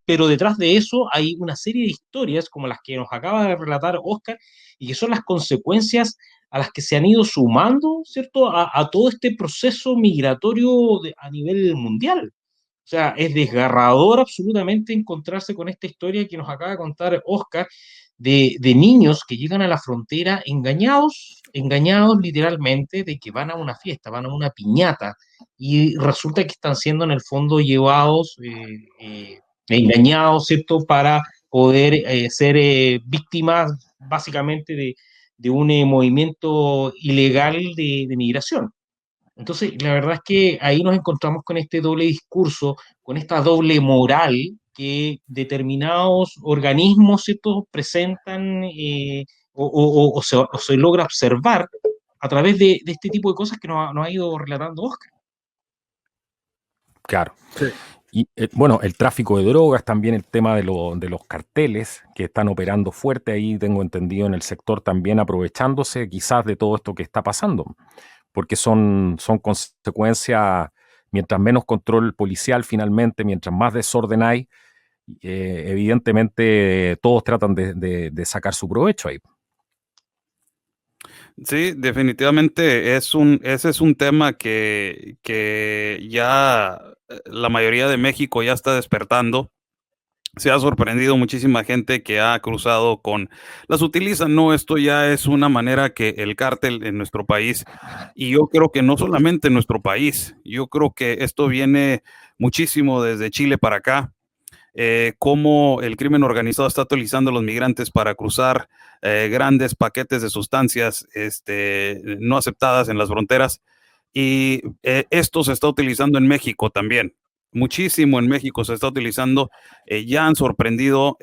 detrás de eso hay una serie de historias como las que nos acaba de relatar Oscar y que son las consecuencias a las que se han ido sumando, ¿cierto?, a todo este proceso migratorio a nivel mundial. O sea, es desgarrador absolutamente encontrarse con esta historia que nos acaba de contar Oscar de niños que llegan a la frontera engañados literalmente de que van a una fiesta, van a una piñata, y resulta que están siendo en el fondo llevados, engañados, ¿cierto?, para poder ser víctimas básicamente de un movimiento ilegal de migración. Entonces, la verdad es que ahí nos encontramos con este doble discurso, con esta doble moral que determinados organismos, ¿cierto?, presentan, o se logra observar a través de este tipo de cosas que nos ha ido relatando Oscar. Claro. Sí. Y bueno, el tráfico de drogas, también el tema de los carteles que están operando fuerte ahí, tengo entendido, en el sector también aprovechándose quizás de todo esto que está pasando, porque son consecuencias, mientras menos control policial finalmente, mientras más desorden hay, evidentemente todos tratan de sacar su provecho ahí. Sí, definitivamente ese es un tema que ya la mayoría de México ya está despertando. Se ha sorprendido muchísima gente que ha cruzado las utilizan, ¿no? Esto ya es una manera que el cártel en nuestro país, y yo creo que no solamente en nuestro país, yo creo que esto viene muchísimo desde Chile para acá. Cómo el crimen organizado está utilizando a los migrantes para cruzar grandes paquetes de sustancias no aceptadas en las fronteras. Y esto se está utilizando en México también. Muchísimo en México se está utilizando. Ya han sorprendido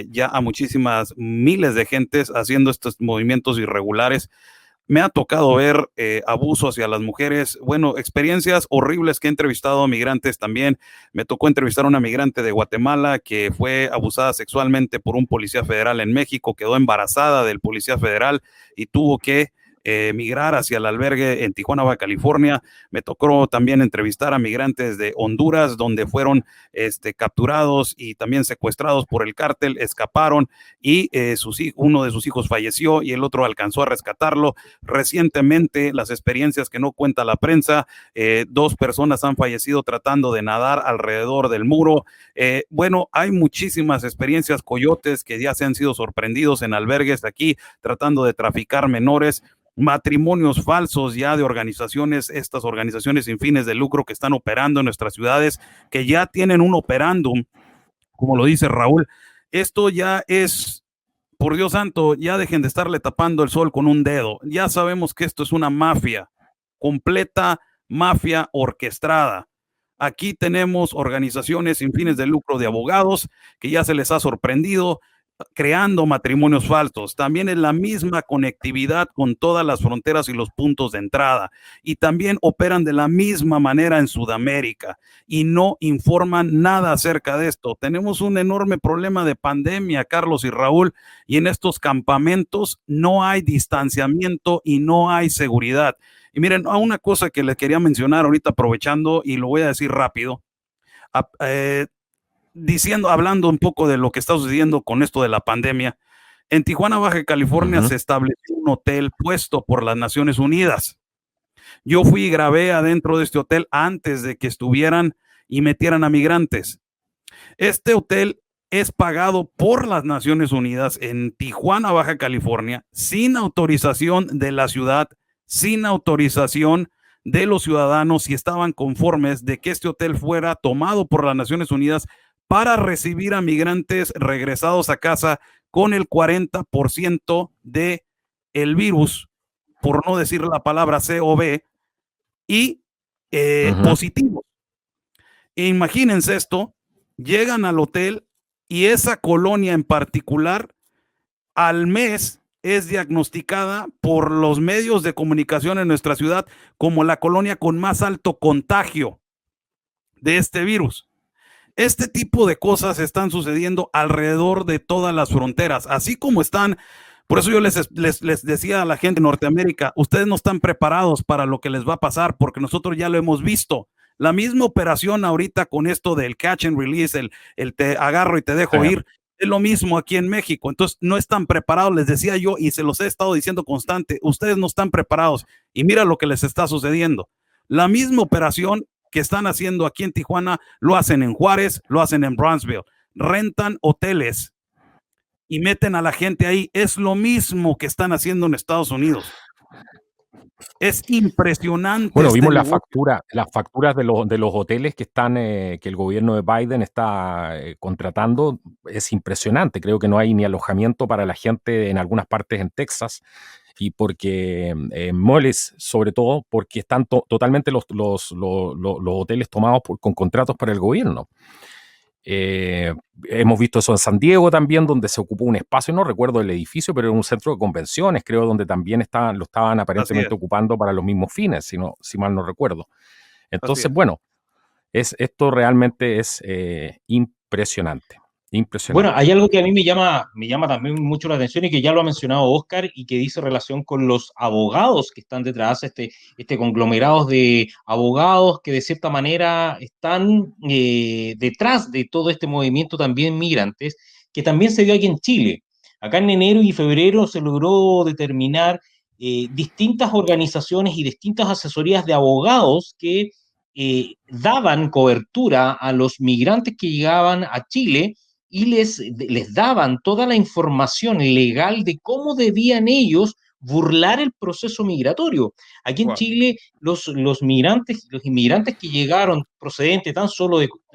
ya a muchísimas miles de gentes haciendo estos movimientos irregulares. Me ha tocado ver abuso hacia las mujeres, bueno, experiencias horribles que he entrevistado a migrantes también. Me tocó entrevistar a una migrante de Guatemala que fue abusada sexualmente por un policía federal en México, quedó embarazada del policía federal y tuvo que migrar hacia el albergue en Tijuana, Baja California. Me tocó también entrevistar a migrantes de Honduras, donde fueron capturados y también secuestrados por el cártel, escaparon y uno de sus hijos falleció y el otro alcanzó a rescatarlo. Recientemente, las experiencias que no cuenta la prensa, 2 personas han fallecido tratando de nadar alrededor del muro. Bueno, hay muchísimas experiencias, coyotes que ya se han sido sorprendidos en albergues aquí tratando de traficar menores, matrimonios falsos ya de organizaciones, estas organizaciones sin fines de lucro que están operando en nuestras ciudades, que ya tienen un operándum, como lo dice Raúl. Esto ya es, por Dios santo, ya dejen de estarle tapando el sol con un dedo. Ya sabemos que esto es una mafia, completa mafia orquestada. Aquí tenemos organizaciones sin fines de lucro de abogados que ya se les ha sorprendido creando matrimonios falsos. También es la misma conectividad con todas las fronteras y los puntos de entrada. Y también operan de la misma manera en Sudamérica y no informan nada acerca de esto. Tenemos un enorme problema de pandemia, Carlos y Raúl, y en estos campamentos no hay distanciamiento y no hay seguridad. Y miren, a una cosa que les quería mencionar ahorita aprovechando, y lo voy a decir rápido, hablando un poco de lo que está sucediendo con esto de la pandemia. En Tijuana, Baja California, se estableció un hotel puesto por las Naciones Unidas. Yo fui y grabé adentro de este hotel antes de que estuvieran y metieran a migrantes. Este hotel es pagado por las Naciones Unidas en Tijuana, Baja California, sin autorización de la ciudad, sin autorización de los ciudadanos, si estaban conformes de que este hotel fuera tomado por las Naciones Unidas para recibir a migrantes regresados a casa con el 40% de el virus, por no decir la palabra COVID, y positivos. E imagínense esto, llegan al hotel y esa colonia en particular al mes es diagnosticada por los medios de comunicación en nuestra ciudad como la colonia con más alto contagio de este virus. Este tipo de cosas están sucediendo alrededor de todas las fronteras, así como están. Por eso yo les decía a la gente de Norteamérica, ustedes no están preparados para lo que les va a pasar, porque nosotros ya lo hemos visto. La misma operación ahorita con esto del catch and release, el te agarro y te dejo ir, es lo mismo aquí en México. Entonces no están preparados, les decía yo, y se los he estado diciendo constante, ustedes no están preparados, y mira lo que les está sucediendo. La misma operación que están haciendo aquí en Tijuana, lo hacen en Juárez, lo hacen en Brownsville. Rentan hoteles y meten a la gente ahí. Es lo mismo que están haciendo en Estados Unidos. Es impresionante. Bueno, vimos las facturas de los hoteles que están, que el gobierno de Biden está contratando. Es impresionante. Creo que no hay ni alojamiento para la gente en algunas partes en Texas. Y porque moles, sobre todo, porque están totalmente los hoteles tomados con contratos para el gobierno. Hemos visto eso en San Diego también, donde se ocupó un espacio, no recuerdo el edificio, pero era un centro de convenciones, creo, donde también lo estaban aparentemente ocupando para los mismos fines, si mal no recuerdo. Entonces, bueno, esto realmente es impresionante. Bueno, hay algo que a mí me llama también mucho la atención y que ya lo ha mencionado Oscar y que dice relación con los abogados que están detrás, este conglomerado de abogados que de cierta manera están detrás de todo este movimiento también migrantes, que también se dio aquí en Chile. Acá en enero y febrero se logró determinar distintas organizaciones y distintas asesorías de abogados que daban cobertura a los migrantes que llegaban a Chile y les daban toda la información legal de cómo debían ellos burlar el proceso migratorio. Aquí en Chile, los inmigrantes que llegaron procedentes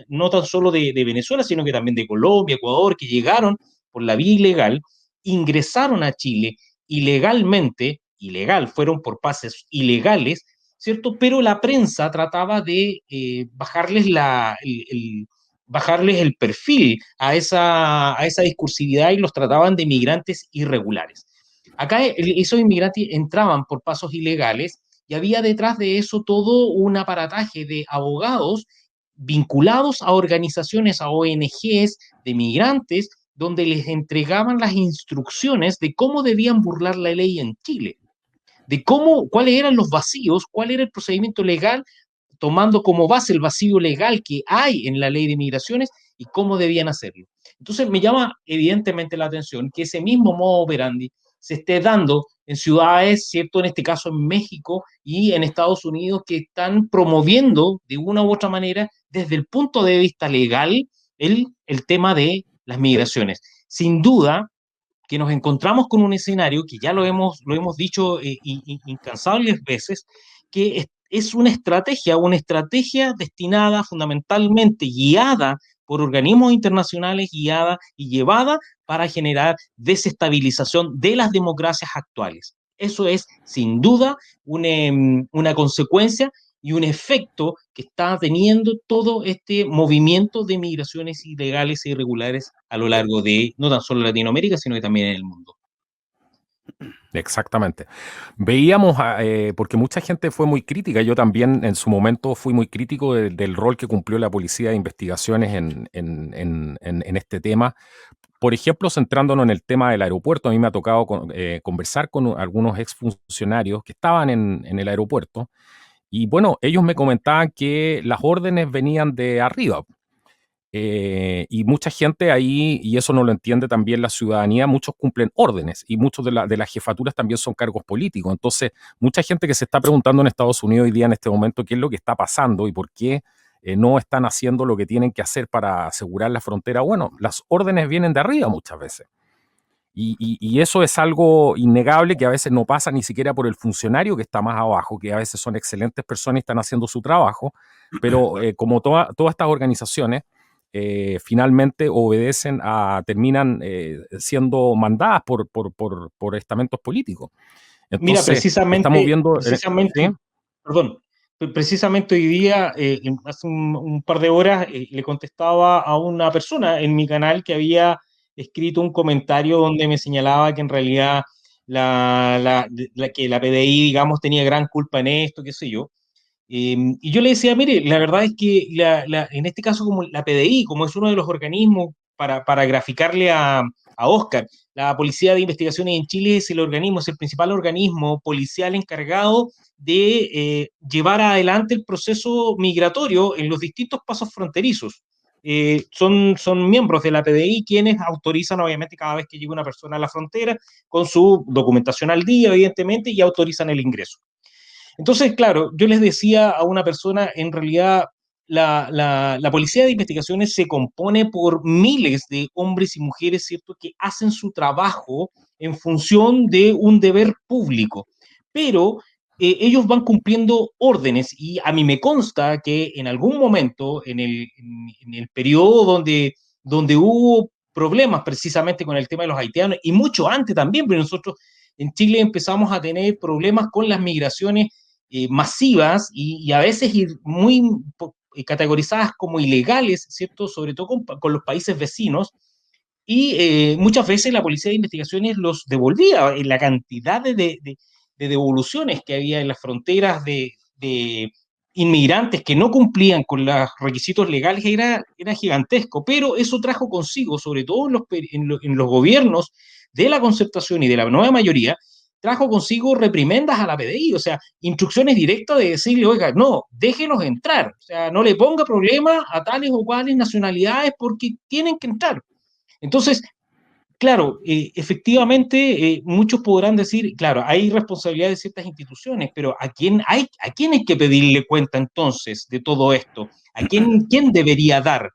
no tan solo de Venezuela, sino que también de Colombia, Ecuador, que llegaron por la vía ilegal, ingresaron a Chile fueron por pases ilegales, ¿cierto? Pero la prensa trataba de bajarles el perfil a esa discursividad y los trataban de migrantes irregulares. Acá esos inmigrantes entraban por pasos ilegales y había detrás de eso todo un aparataje de abogados vinculados a organizaciones, a ONGs de migrantes, donde les entregaban las instrucciones de cómo debían burlar la ley en Chile, de cuáles eran los vacíos, cuál era el procedimiento legal, tomando como base el vacío legal que hay en la ley de migraciones y cómo debían hacerlo. Entonces me llama evidentemente la atención que ese mismo modo operandi se esté dando en ciudades, ¿cierto? En este caso en México y en Estados Unidos, que están promoviendo de una u otra manera desde el punto de vista legal el tema de las migraciones. Sin duda que nos encontramos con un escenario que ya lo hemos dicho incansables veces, que es una estrategia destinada fundamentalmente, guiada por organismos internacionales, guiada y llevada para generar desestabilización de las democracias actuales. Eso es, sin duda, una consecuencia y un efecto que está teniendo todo este movimiento de migraciones ilegales e irregulares a lo largo de no tan solo Latinoamérica, sino que también en el mundo. Exactamente. Veíamos, porque mucha gente fue muy crítica, yo también en su momento fui muy crítico del rol que cumplió la Policía de Investigaciones en este tema. Por ejemplo, centrándonos en el tema del aeropuerto, a mí me ha tocado conversar con algunos exfuncionarios que estaban en el aeropuerto y bueno, ellos me comentaban que las órdenes venían de arriba. Y mucha gente ahí, y eso no lo entiende también la ciudadanía, muchos cumplen órdenes y muchos de las jefaturas también son cargos políticos. Entonces, mucha gente que se está preguntando en Estados Unidos hoy día en este momento qué es lo que está pasando y por qué no están haciendo lo que tienen que hacer para asegurar la frontera. Bueno, las órdenes vienen de arriba muchas veces. Y eso es algo innegable que a veces no pasa ni siquiera por el funcionario que está más abajo, que a veces son excelentes personas y están haciendo su trabajo, pero como todas estas organizaciones, finalmente terminan siendo mandadas por estamentos políticos. Mira, Entonces, estamos precisamente, viendo, ¿sí? perdón, precisamente hoy día, hace un par de horas, le contestaba a una persona en mi canal que había escrito un comentario donde me señalaba que en realidad que la PDI, digamos, tenía gran culpa en esto, qué sé yo. Y yo le decía, mire, la verdad es que en este caso, como la PDI, como es uno de los organismos para graficarle a Oscar, la Policía de Investigaciones en Chile es el organismo, es el principal organismo policial encargado de llevar adelante el proceso migratorio en los distintos pasos fronterizos. Son miembros de la PDI quienes autorizan, obviamente, cada vez que llega una persona a la frontera, con su documentación al día, evidentemente, y autorizan el ingreso. Entonces, claro, yo les decía a una persona, en realidad la Policía de Investigaciones se compone por miles de hombres y mujeres, ¿cierto?, que hacen su trabajo en función de un deber público, pero ellos van cumpliendo órdenes y a mí me consta que en algún momento, en el periodo donde hubo problemas precisamente con el tema de los haitianos y mucho antes también, pero nosotros en Chile empezamos a tener problemas con las migraciones masivas y a veces muy categorizadas como ilegales, ¿cierto? Sobre todo con los países vecinos. Y muchas veces la Policía de Investigaciones los devolvía en la cantidad de devoluciones que había en las fronteras de inmigrantes que no cumplían con los requisitos legales era gigantesco, pero eso trajo consigo, sobre todo en los gobiernos de la concertación y de la nueva mayoría, trajo consigo reprimendas a la PDI, o sea, instrucciones directas de decirle, oiga, no, déjenos entrar, o sea, no le ponga problema a tales o cuales nacionalidades porque tienen que entrar. Entonces, claro, efectivamente, muchos podrán decir, claro, hay responsabilidad de ciertas instituciones, pero ¿a quién hay que pedirle cuenta entonces de todo esto? ¿Quién debería dar,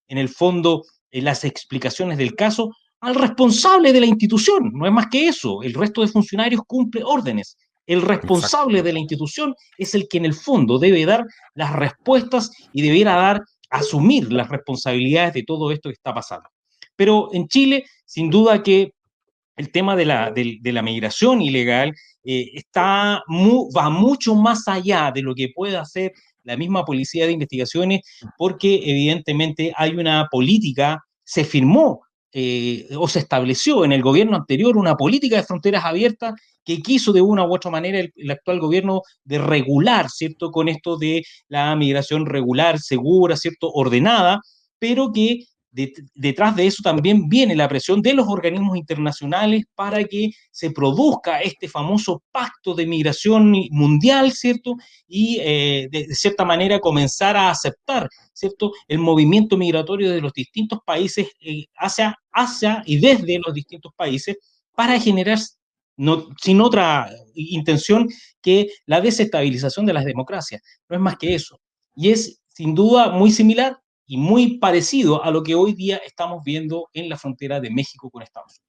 en el fondo, las explicaciones del caso? Al responsable de la institución, no es más que eso. El resto de funcionarios cumple órdenes. El Exacto. responsable de la institución es el que en el fondo debe dar las respuestas y debiera asumir las responsabilidades de todo esto que está pasando. Pero en Chile, sin duda que el tema de la migración ilegal va mucho más allá de lo que puede hacer la misma Policía de Investigaciones, porque evidentemente hay una política, se firmó o se estableció en el gobierno anterior una política de fronteras abiertas que quiso de una u otra manera el actual gobierno de regular, ¿cierto? Con esto de la migración regular, segura, ¿cierto? Ordenada, pero que detrás de eso también viene la presión de los organismos internacionales para que se produzca este famoso pacto de migración mundial, ¿cierto? Y de cierta manera comenzar a aceptar, ¿cierto? El movimiento migratorio de los distintos países hacia y desde los distintos países para generar, no, sin otra intención que la desestabilización de las democracias. No es más que eso. Y es sin duda muy similar y muy parecido a lo que hoy día estamos viendo en la frontera de México con Estados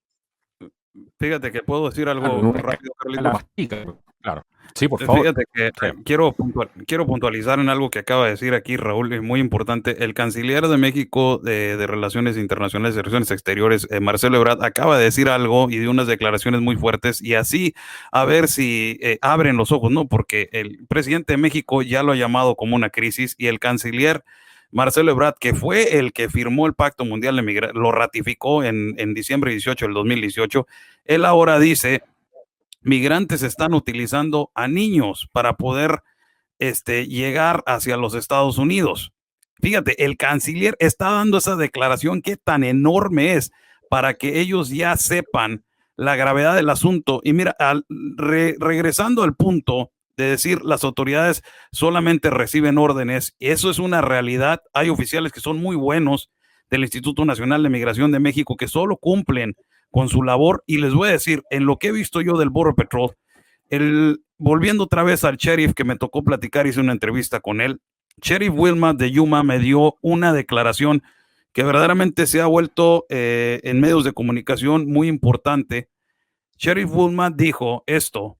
Unidos. Fíjate que puedo decir Claro, algo en una rápido, escala Carlitos. más chica, claro. Sí, por favor. Fíjate que Sí. quiero puntualizar en algo que acaba de decir aquí Raúl, es muy importante. El canciller de México de Relaciones Internacionales y Relaciones Exteriores, Marcelo Ebrard, acaba de decir algo y dio unas declaraciones muy fuertes y así a ver si abren los ojos, ¿no? Porque el presidente de México ya lo ha llamado como una crisis y el canciller Marcelo Ebrard, que fue el que firmó el Pacto Mundial de Migración, lo ratificó en diciembre 18 del 2018, él ahora dice migrantes están utilizando a niños para poder llegar hacia los Estados Unidos. Fíjate, el canciller está dando esa declaración que tan enorme es para que ellos ya sepan la gravedad del asunto. Y mira, regresando al punto de decir las autoridades solamente reciben órdenes, y eso es una realidad. Hay oficiales que son muy buenos del Instituto Nacional de Migración de México que solo cumplen con su labor. Y les voy a decir, en lo que he visto yo del Border Patrol, volviendo otra vez al sheriff que me tocó platicar, hice una entrevista con él. Sheriff Wilma de Yuma me dio una declaración que verdaderamente se ha vuelto en medios de comunicación muy importante. Sheriff Wilma dijo esto: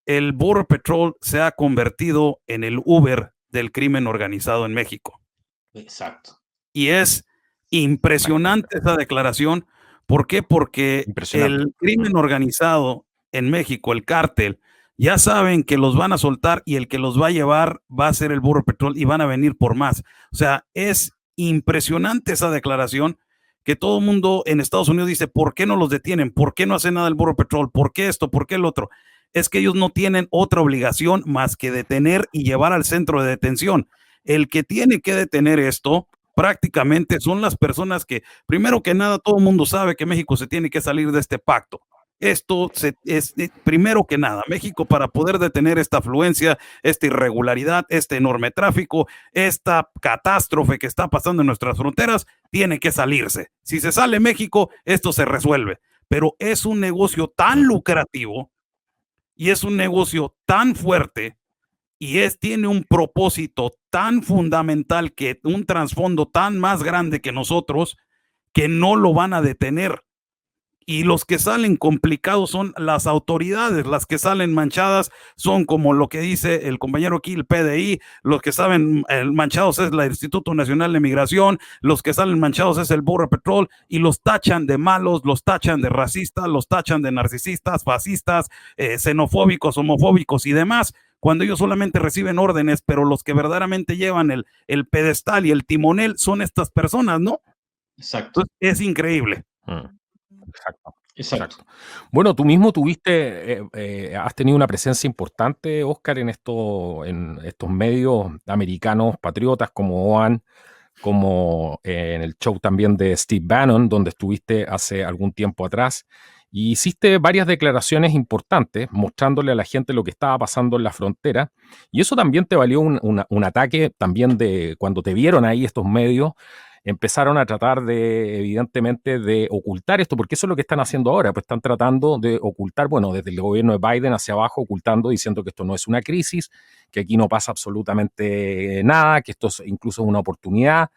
el Border Patrol se ha convertido en el Uber del crimen organizado en México. Exacto. Y es impresionante esa declaración. ¿Por qué? Porque el crimen organizado en México, el cártel, ya saben que los van a soltar y el que los va a llevar va a ser el Border Patrol y van a venir por más. O sea, es impresionante esa declaración que todo el mundo en Estados Unidos dice, ¿por qué no los detienen? ¿Por qué no hace nada el Border Patrol? ¿Por qué esto? ¿Por qué el otro? Es que ellos no tienen otra obligación más que detener y llevar al centro de detención. El que tiene que detener esto prácticamente son las personas que, primero que nada, todo el mundo sabe que México se tiene que salir de este pacto. Esto es primero que nada, México, para poder detener esta afluencia, esta irregularidad, este enorme tráfico, esta catástrofe que está pasando en nuestras fronteras, tiene que salirse. Si se sale México, esto se resuelve. Pero es un negocio tan lucrativo y es un negocio tan fuerte y tiene un propósito tan fundamental, que un trasfondo tan más grande que nosotros, que no lo van a detener. Y los que salen complicados son las autoridades, las que salen manchadas son como lo que dice el compañero aquí, el PDI, los que salen manchados es el Instituto Nacional de Migración, los que salen manchados es el Border Patrol, y los tachan de malos, los tachan de racistas, los tachan de narcisistas, fascistas, xenofóbicos, homofóbicos y demás, cuando ellos solamente reciben órdenes, pero los que verdaderamente llevan el pedestal y el timonel son estas personas, ¿no? Exacto. Entonces, es increíble. Exacto. Bueno, tú mismo has tenido una presencia importante, Oscar, en estos medios americanos patriotas como OAN, como en el show también de Steve Bannon, donde estuviste hace algún tiempo atrás, y hiciste varias declaraciones importantes mostrándole a la gente lo que estaba pasando en la frontera, y eso también te valió un ataque también de cuando te vieron ahí estos medios. Empezaron a tratar evidentemente, de ocultar esto, porque eso es lo que están haciendo ahora, pues están tratando de ocultar, bueno, desde el gobierno de Biden hacia abajo, ocultando, diciendo que esto no es una crisis, que aquí no pasa absolutamente nada, que esto es incluso una oportunidad,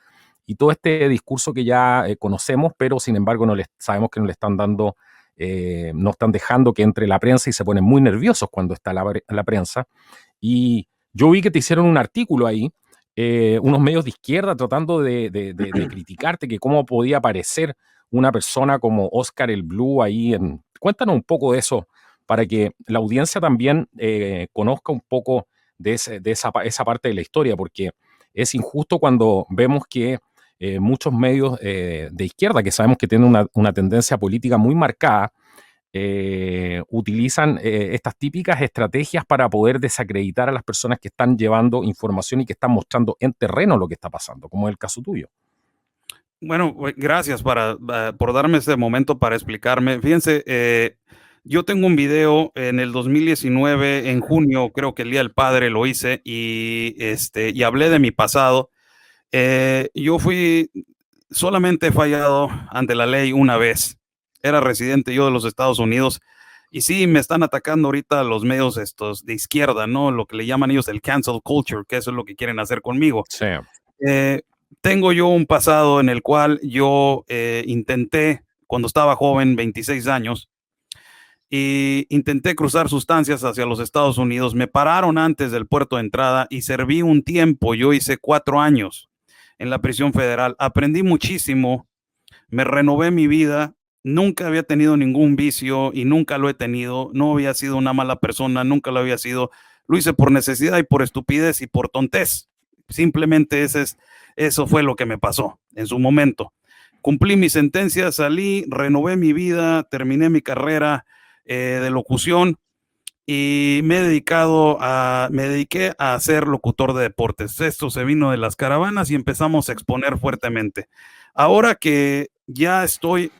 y todo este discurso que ya conocemos, pero sin embargo sabemos que no le están dando, no están dejando que entre la prensa y se ponen muy nerviosos cuando está la prensa. Y yo vi que te hicieron un artículo ahí, unos medios de izquierda tratando de criticarte, que cómo podía aparecer una persona como Oscar el Blue ahí. Cuéntanos un poco de eso, para que la audiencia también conozca un poco de esa parte de la historia, porque es injusto cuando vemos que muchos medios de izquierda, que sabemos que tienen una tendencia política muy marcada, utilizan estas típicas estrategias para poder desacreditar a las personas que están llevando información y que están mostrando en terreno lo que está pasando, como es el caso tuyo. Bueno, gracias por darme este momento para explicarme. Fíjense, yo tengo un video en el 2019, en junio, creo que el Día del Padre lo hice, y hablé de mi pasado. Yo solamente he fallado ante la ley una vez. Era residente yo de los Estados Unidos, y sí, me están atacando ahorita los medios estos de izquierda, ¿no? Lo que le llaman ellos el cancel culture, que eso es lo que quieren hacer conmigo. Sí. Tengo yo un pasado en el cual yo intenté, cuando estaba joven, 26 años, y intenté cruzar sustancias hacia los Estados Unidos. Me pararon antes del puerto de entrada y serví un tiempo. Yo hice 4 años en la prisión federal. Aprendí muchísimo, me renové mi vida. Nunca había tenido ningún vicio y nunca lo he tenido. No había sido una mala persona, nunca lo había sido. Lo hice por necesidad y por estupidez y por tontez. Simplemente eso fue lo que me pasó en su momento. Cumplí mi sentencia, salí, renové mi vida, terminé mi carrera de locución y me dediqué a ser locutor de deportes. Esto se vino de las caravanas y empezamos a exponer fuertemente. Ahora que ya estoy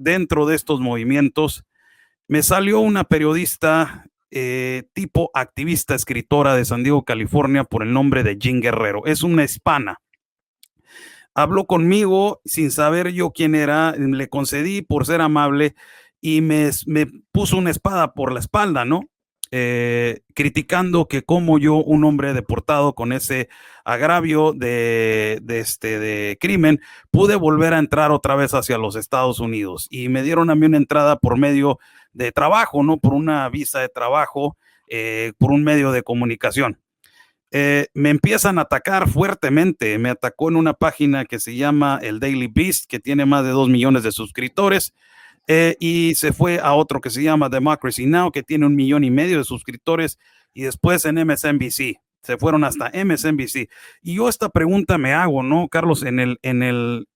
dentro de estos movimientos, me salió una periodista tipo activista, escritora de San Diego, California, por el nombre de Jean Guerrero. Es una hispana. Habló conmigo sin saber yo quién era, le concedí por ser amable y me puso una espada por la espalda, ¿no? Criticando que como yo, un hombre deportado con ese agravio de crimen, pude volver a entrar otra vez hacia los Estados Unidos, y me dieron a mí una entrada por medio de trabajo, ¿no? Por una visa de trabajo, por un medio de comunicación. me empiezan a atacar fuertemente. Me atacó en una página que se llama el Daily Beast, que tiene más de 2 millones de suscriptores, y se fue a otro que se llama Democracy Now, que tiene 1,5 millones de suscriptores, y después en MSNBC. Se fueron hasta MSNBC. Y yo esta pregunta me hago, ¿no, Carlos? En el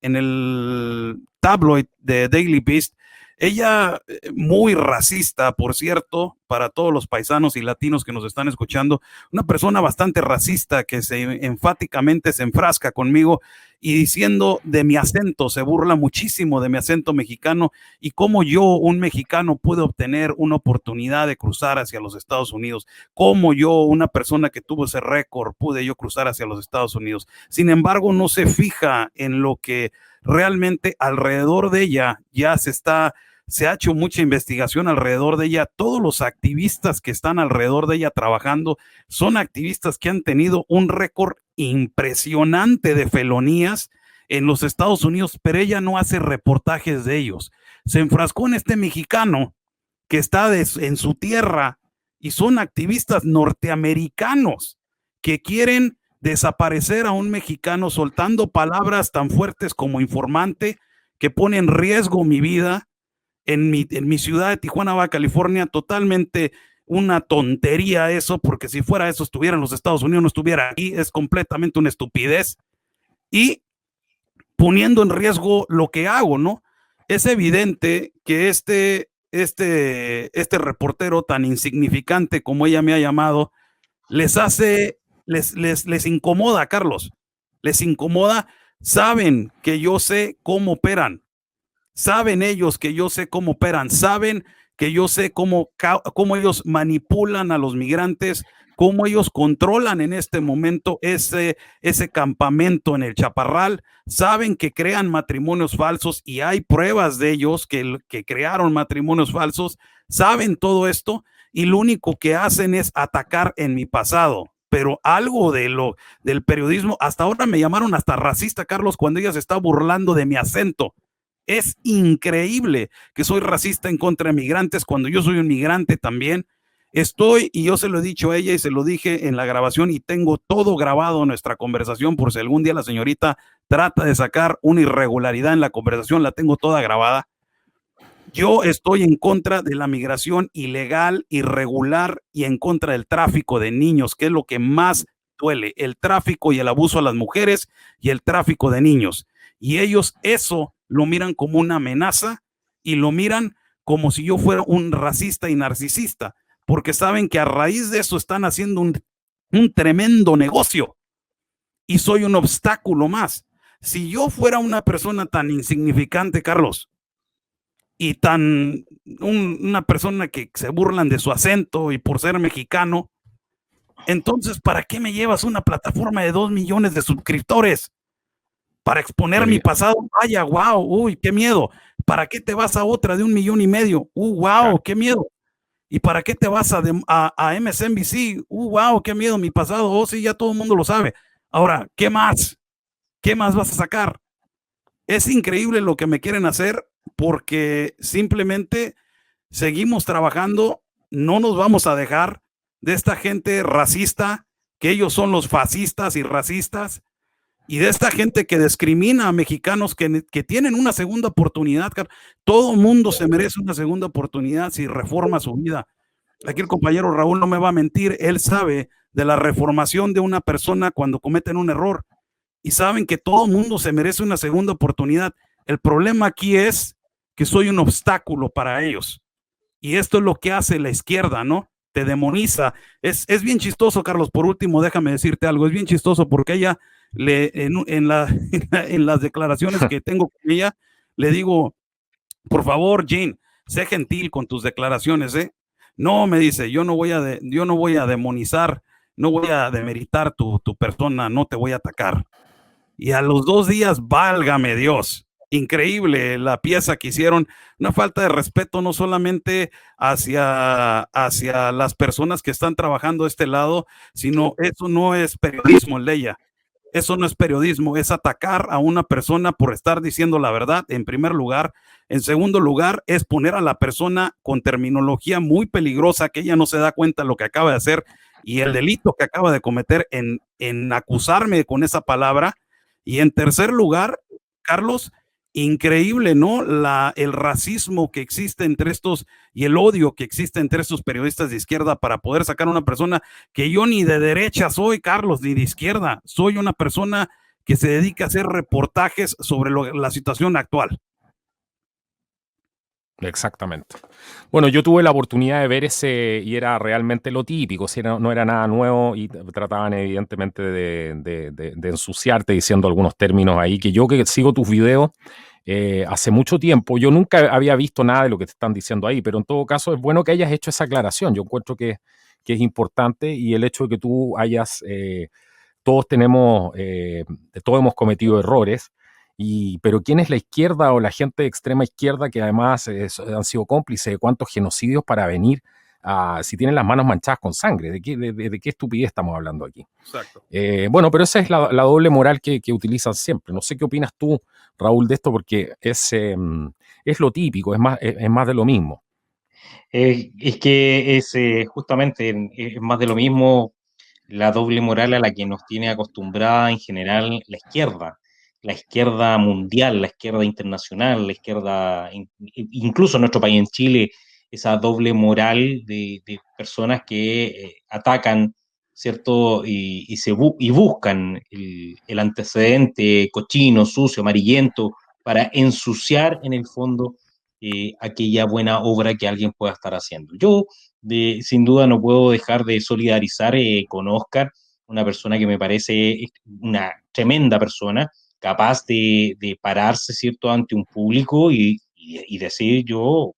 tabloid de Daily Beast, ella, muy racista, por cierto, para todos los paisanos y latinos que nos están escuchando, una persona bastante racista que enfáticamente se enfrasca conmigo y diciendo de mi acento, se burla muchísimo de mi acento mexicano y cómo yo, un mexicano, pude obtener una oportunidad de cruzar hacia los Estados Unidos, cómo yo, una persona que tuvo ese récord, pude yo cruzar hacia los Estados Unidos. Sin embargo, no se fija en lo que realmente alrededor de ella ya se ha hecho mucha investigación alrededor de ella. Todos los activistas que están alrededor de ella trabajando son activistas que han tenido un récord impresionante de felonías en los Estados Unidos, pero ella no hace reportajes de ellos. Se enfrascó en este mexicano que está en su tierra y son activistas norteamericanos que quieren desaparecer a un mexicano soltando palabras tan fuertes como informante que pone en riesgo mi vida en mi ciudad de Tijuana, Baja California. Totalmente una tontería eso, porque si fuera eso estuviera en los Estados Unidos, no estuviera aquí. Es completamente una estupidez y poniendo en riesgo lo que hago, ¿no? Es evidente que este reportero tan insignificante como ella me ha llamado, les incomoda, Carlos, les incomoda. Saben que yo sé cómo operan. Saben ellos que yo sé cómo operan, saben que yo sé cómo ellos manipulan a los migrantes, cómo ellos controlan en este momento ese campamento en el Chaparral, saben que crean matrimonios falsos y hay pruebas de ellos que crearon matrimonios falsos, saben todo esto y lo único que hacen es atacar en mi pasado. Pero algo del periodismo, hasta ahora me llamaron hasta racista, Carlos, cuando ella se está burlando de mi acento. Es increíble que soy racista en contra de migrantes cuando yo soy un migrante también. Y yo se lo he dicho a ella y se lo dije en la grabación y tengo todo grabado en nuestra conversación por si algún día la señorita trata de sacar una irregularidad en la conversación, la tengo toda grabada. Yo estoy en contra de la migración ilegal, irregular y en contra del tráfico de niños, que es lo que más duele, el tráfico y el abuso a las mujeres y el tráfico de niños. Y ellos eso lo miran como una amenaza y lo miran como si yo fuera un racista y narcisista, porque saben que a raíz de eso están haciendo un tremendo negocio y soy un obstáculo más. Si yo fuera una persona tan insignificante, Carlos, y una persona que se burlan de su acento y por ser mexicano, entonces, ¿para qué me llevas una plataforma de 2 millones de suscriptores? Para exponer mi pasado. Vaya, wow, uy, qué miedo. ¿Para qué te vas a otra de 1,5 millones? Wow, qué miedo. ¿Y para qué te vas a MSNBC? Wow, qué miedo, mi pasado. Oh, sí, ya todo el mundo lo sabe. Ahora, ¿qué más? ¿Qué más vas a sacar? Es increíble lo que me quieren hacer porque simplemente seguimos trabajando, no nos vamos a dejar de esta gente racista, que ellos son los fascistas y racistas, y de esta gente que discrimina a mexicanos que tienen una segunda oportunidad. Todo mundo se merece una segunda oportunidad si reforma su vida. Aquí el compañero Raúl no me va a mentir, él sabe de la reformación de una persona cuando cometen un error y saben que todo mundo se merece una segunda oportunidad. El problema aquí es que soy un obstáculo para ellos y esto es lo que hace la izquierda, ¿no? Te demoniza. Es bien chistoso, Carlos. Por último, déjame decirte algo, es bien chistoso porque ella en las declaraciones que tengo con ella, le digo, por favor, Jean, sé gentil con tus declaraciones, ¿eh? No, me dice, yo no voy a demonizar, no voy a demeritar tu persona, no te voy a atacar. Y a los 2 días, válgame Dios, increíble la pieza que hicieron, una falta de respeto no solamente hacia las personas que están trabajando de este lado, sino eso no es periodismo, Leia. Eso no es periodismo, es atacar a una persona por estar diciendo la verdad, en primer lugar. En segundo lugar, es poner a la persona con terminología muy peligrosa que ella no se da cuenta de lo que acaba de hacer. y el delito que acaba de cometer en acusarme con esa palabra. Y en tercer lugar, Carlos, increíble, ¿no? El racismo que existe entre estos y el odio que existe entre estos periodistas de izquierda para poder sacar a una persona que yo ni de derecha soy, Carlos, ni de izquierda. Soy una persona que se dedica a hacer reportajes sobre la situación actual. Exactamente. Bueno, yo tuve la oportunidad de ver ese y era realmente lo típico, si no era nada nuevo y trataban evidentemente de ensuciarte diciendo algunos términos ahí, que yo que sigo tus videos hace mucho tiempo, yo nunca había visto nada de lo que te están diciendo ahí, pero en todo caso es bueno que hayas hecho esa aclaración, yo encuentro que es importante y el hecho de que tú hayas, todos todos hemos cometido errores. Pero ¿quién es la izquierda o la gente de extrema izquierda que además han sido cómplices de cuántos genocidios para venir si tienen las manos manchadas con sangre? ¿De qué estupidez estamos hablando aquí? Exacto. Bueno, pero esa es la doble moral que utilizan siempre. No sé qué opinas tú, Raúl, de esto, porque es lo típico, es más de lo mismo. Es que es justamente es más de lo mismo la doble moral a la que nos tiene acostumbrada en general la izquierda mundial, la izquierda internacional, la izquierda, incluso en nuestro país, en Chile, esa doble moral de personas que atacan, ¿cierto? Y buscan el antecedente cochino, sucio, amarillento, para ensuciar en el fondo aquella buena obra que alguien pueda estar haciendo. Yo, sin duda, no puedo dejar de solidarizar con Oscar, una persona que me parece una tremenda persona, capaz de pararse, ¿cierto?, ante un público y decir yo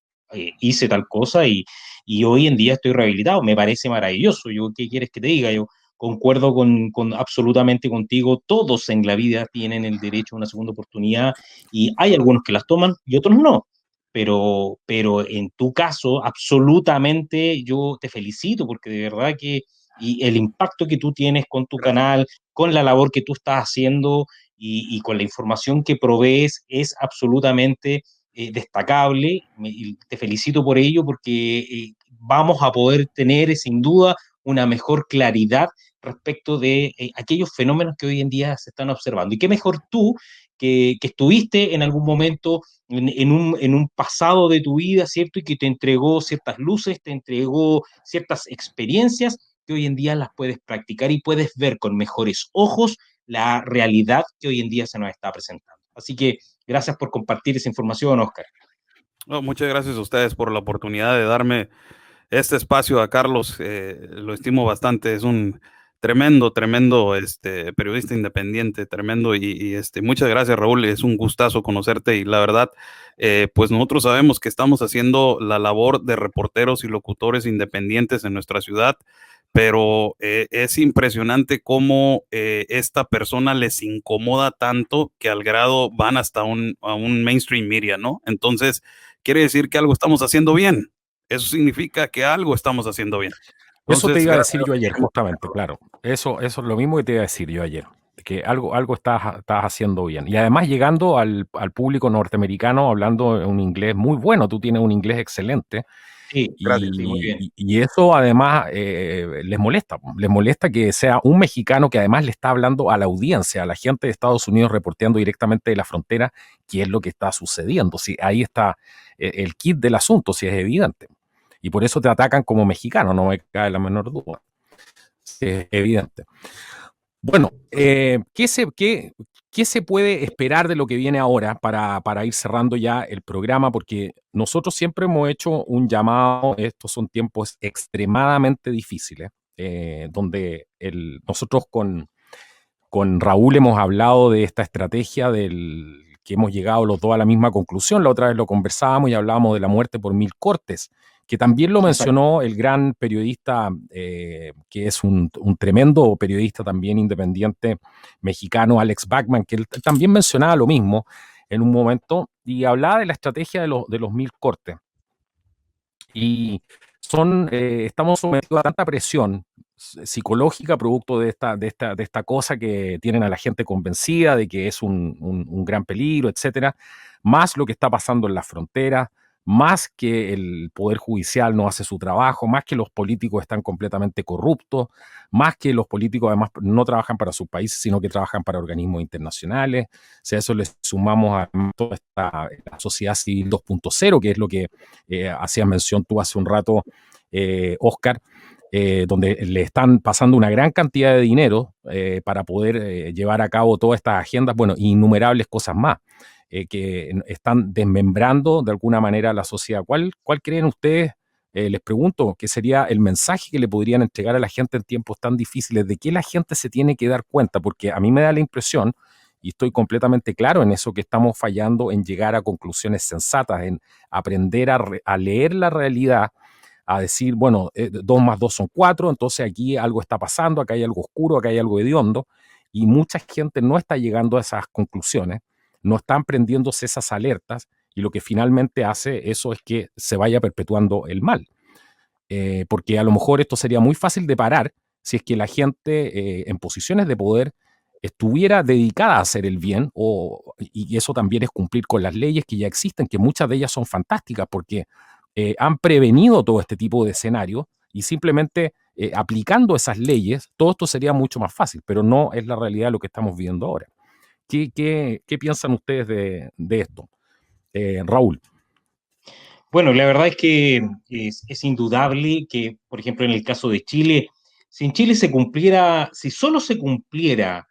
hice tal cosa y hoy en día estoy rehabilitado. Me parece maravilloso. Yo, ¿qué quieres que te diga? Yo concuerdo absolutamente contigo. Todos en la vida tienen el derecho a una segunda oportunidad y hay algunos que las toman y otros no. Pero en tu caso, absolutamente yo te felicito porque de verdad que y el impacto que tú tienes con tu Gracias. canal, con la labor que tú estás haciendo y con la información que provees es absolutamente destacable. Y te felicito por ello porque vamos a poder tener sin duda una mejor claridad respecto de aquellos fenómenos que hoy en día se están observando. Y qué mejor tú que estuviste en algún momento en un pasado de tu vida, ¿cierto? Y que te entregó ciertas luces, te entregó ciertas experiencias que hoy en día las puedes practicar y puedes ver con mejores ojos la realidad que hoy en día se nos está presentando. Así que gracias por compartir esa información, Oscar. Oh, muchas gracias a ustedes por la oportunidad de darme este espacio a Carlos. Lo estimo bastante. Es un tremendo periodista independiente, tremendo. Muchas gracias, Raúl. Es un gustazo conocerte. Y la verdad, pues nosotros sabemos que estamos haciendo la labor de reporteros y locutores independientes en nuestra ciudad. Pero es impresionante cómo esta persona les incomoda tanto que al grado van hasta a un mainstream media, ¿no? Entonces, quiere decir que algo estamos haciendo bien. Eso significa que algo estamos haciendo bien. Eso te Entonces, iba a gracias. decir yo ayer, justamente, claro. Eso es lo mismo que te iba a decir yo ayer, que algo estás haciendo bien. Y además llegando al público norteamericano hablando un inglés muy bueno, tú tienes un inglés excelente. Sí, Gracias. sí, muy bien. Y eso además les molesta que sea un mexicano que además le está hablando a la audiencia, a la gente de Estados Unidos reporteando directamente de la frontera qué es lo que está sucediendo. Si ahí está el kit del asunto, si es evidente. Y por eso te atacan como mexicano, no me cabe la menor duda. Sí, es evidente. Bueno, ¿qué se puede esperar de lo que viene ahora para ir cerrando ya el programa? Porque nosotros siempre hemos hecho un llamado, estos son tiempos extremadamente difíciles, donde nosotros con Raúl hemos hablado de esta estrategia que hemos llegado los dos a la misma conclusión. La otra vez lo conversábamos y hablábamos de la muerte por 1000 cortes, que también lo Exacto. mencionó el gran periodista, que es un tremendo periodista también independiente mexicano, Alex Bachman, que él también mencionaba lo mismo en un momento y hablaba de la estrategia de los 1000 cortes. Y estamos sometidos a tanta presión psicológica producto de esta cosa que tienen a la gente convencida de que es un gran peligro, etcétera, más lo que está pasando en las fronteras, más que el Poder Judicial no hace su trabajo, más que los políticos están completamente corruptos, más que los políticos además no trabajan para sus países, sino que trabajan para organismos internacionales. Si a eso le sumamos a toda la sociedad civil 2.0, que es lo que hacías mención tú hace un rato, Oscar, donde le están pasando una gran cantidad de dinero para poder llevar a cabo todas estas agendas, bueno, innumerables cosas más que están desmembrando de alguna manera la sociedad. ¿Cuál creen ustedes, les pregunto, que sería el mensaje que le podrían entregar a la gente en tiempos tan difíciles? ¿De qué la gente se tiene que dar cuenta? Porque a mí me da la impresión, y estoy completamente claro en eso, que estamos fallando en llegar a conclusiones sensatas, en aprender a leer la realidad, a decir, bueno, 2 más 2 son 4, entonces aquí algo está pasando, acá hay algo oscuro, acá hay algo hediondo, y mucha gente no está llegando a esas conclusiones, no están prendiéndose esas alertas, y lo que finalmente hace eso es que se vaya perpetuando el mal. Porque a lo mejor esto sería muy fácil de parar si es que la gente en posiciones de poder estuviera dedicada a hacer el bien, y eso también es cumplir con las leyes que ya existen, que muchas de ellas son fantásticas porque han prevenido todo este tipo de escenarios, y simplemente aplicando esas leyes, todo esto sería mucho más fácil, pero no es la realidad de lo que estamos viviendo ahora. ¿Qué piensan ustedes de esto? Raúl. Bueno, la verdad es que es indudable que, por ejemplo, en el caso de Chile, si en Chile se cumpliera, si solo se cumpliera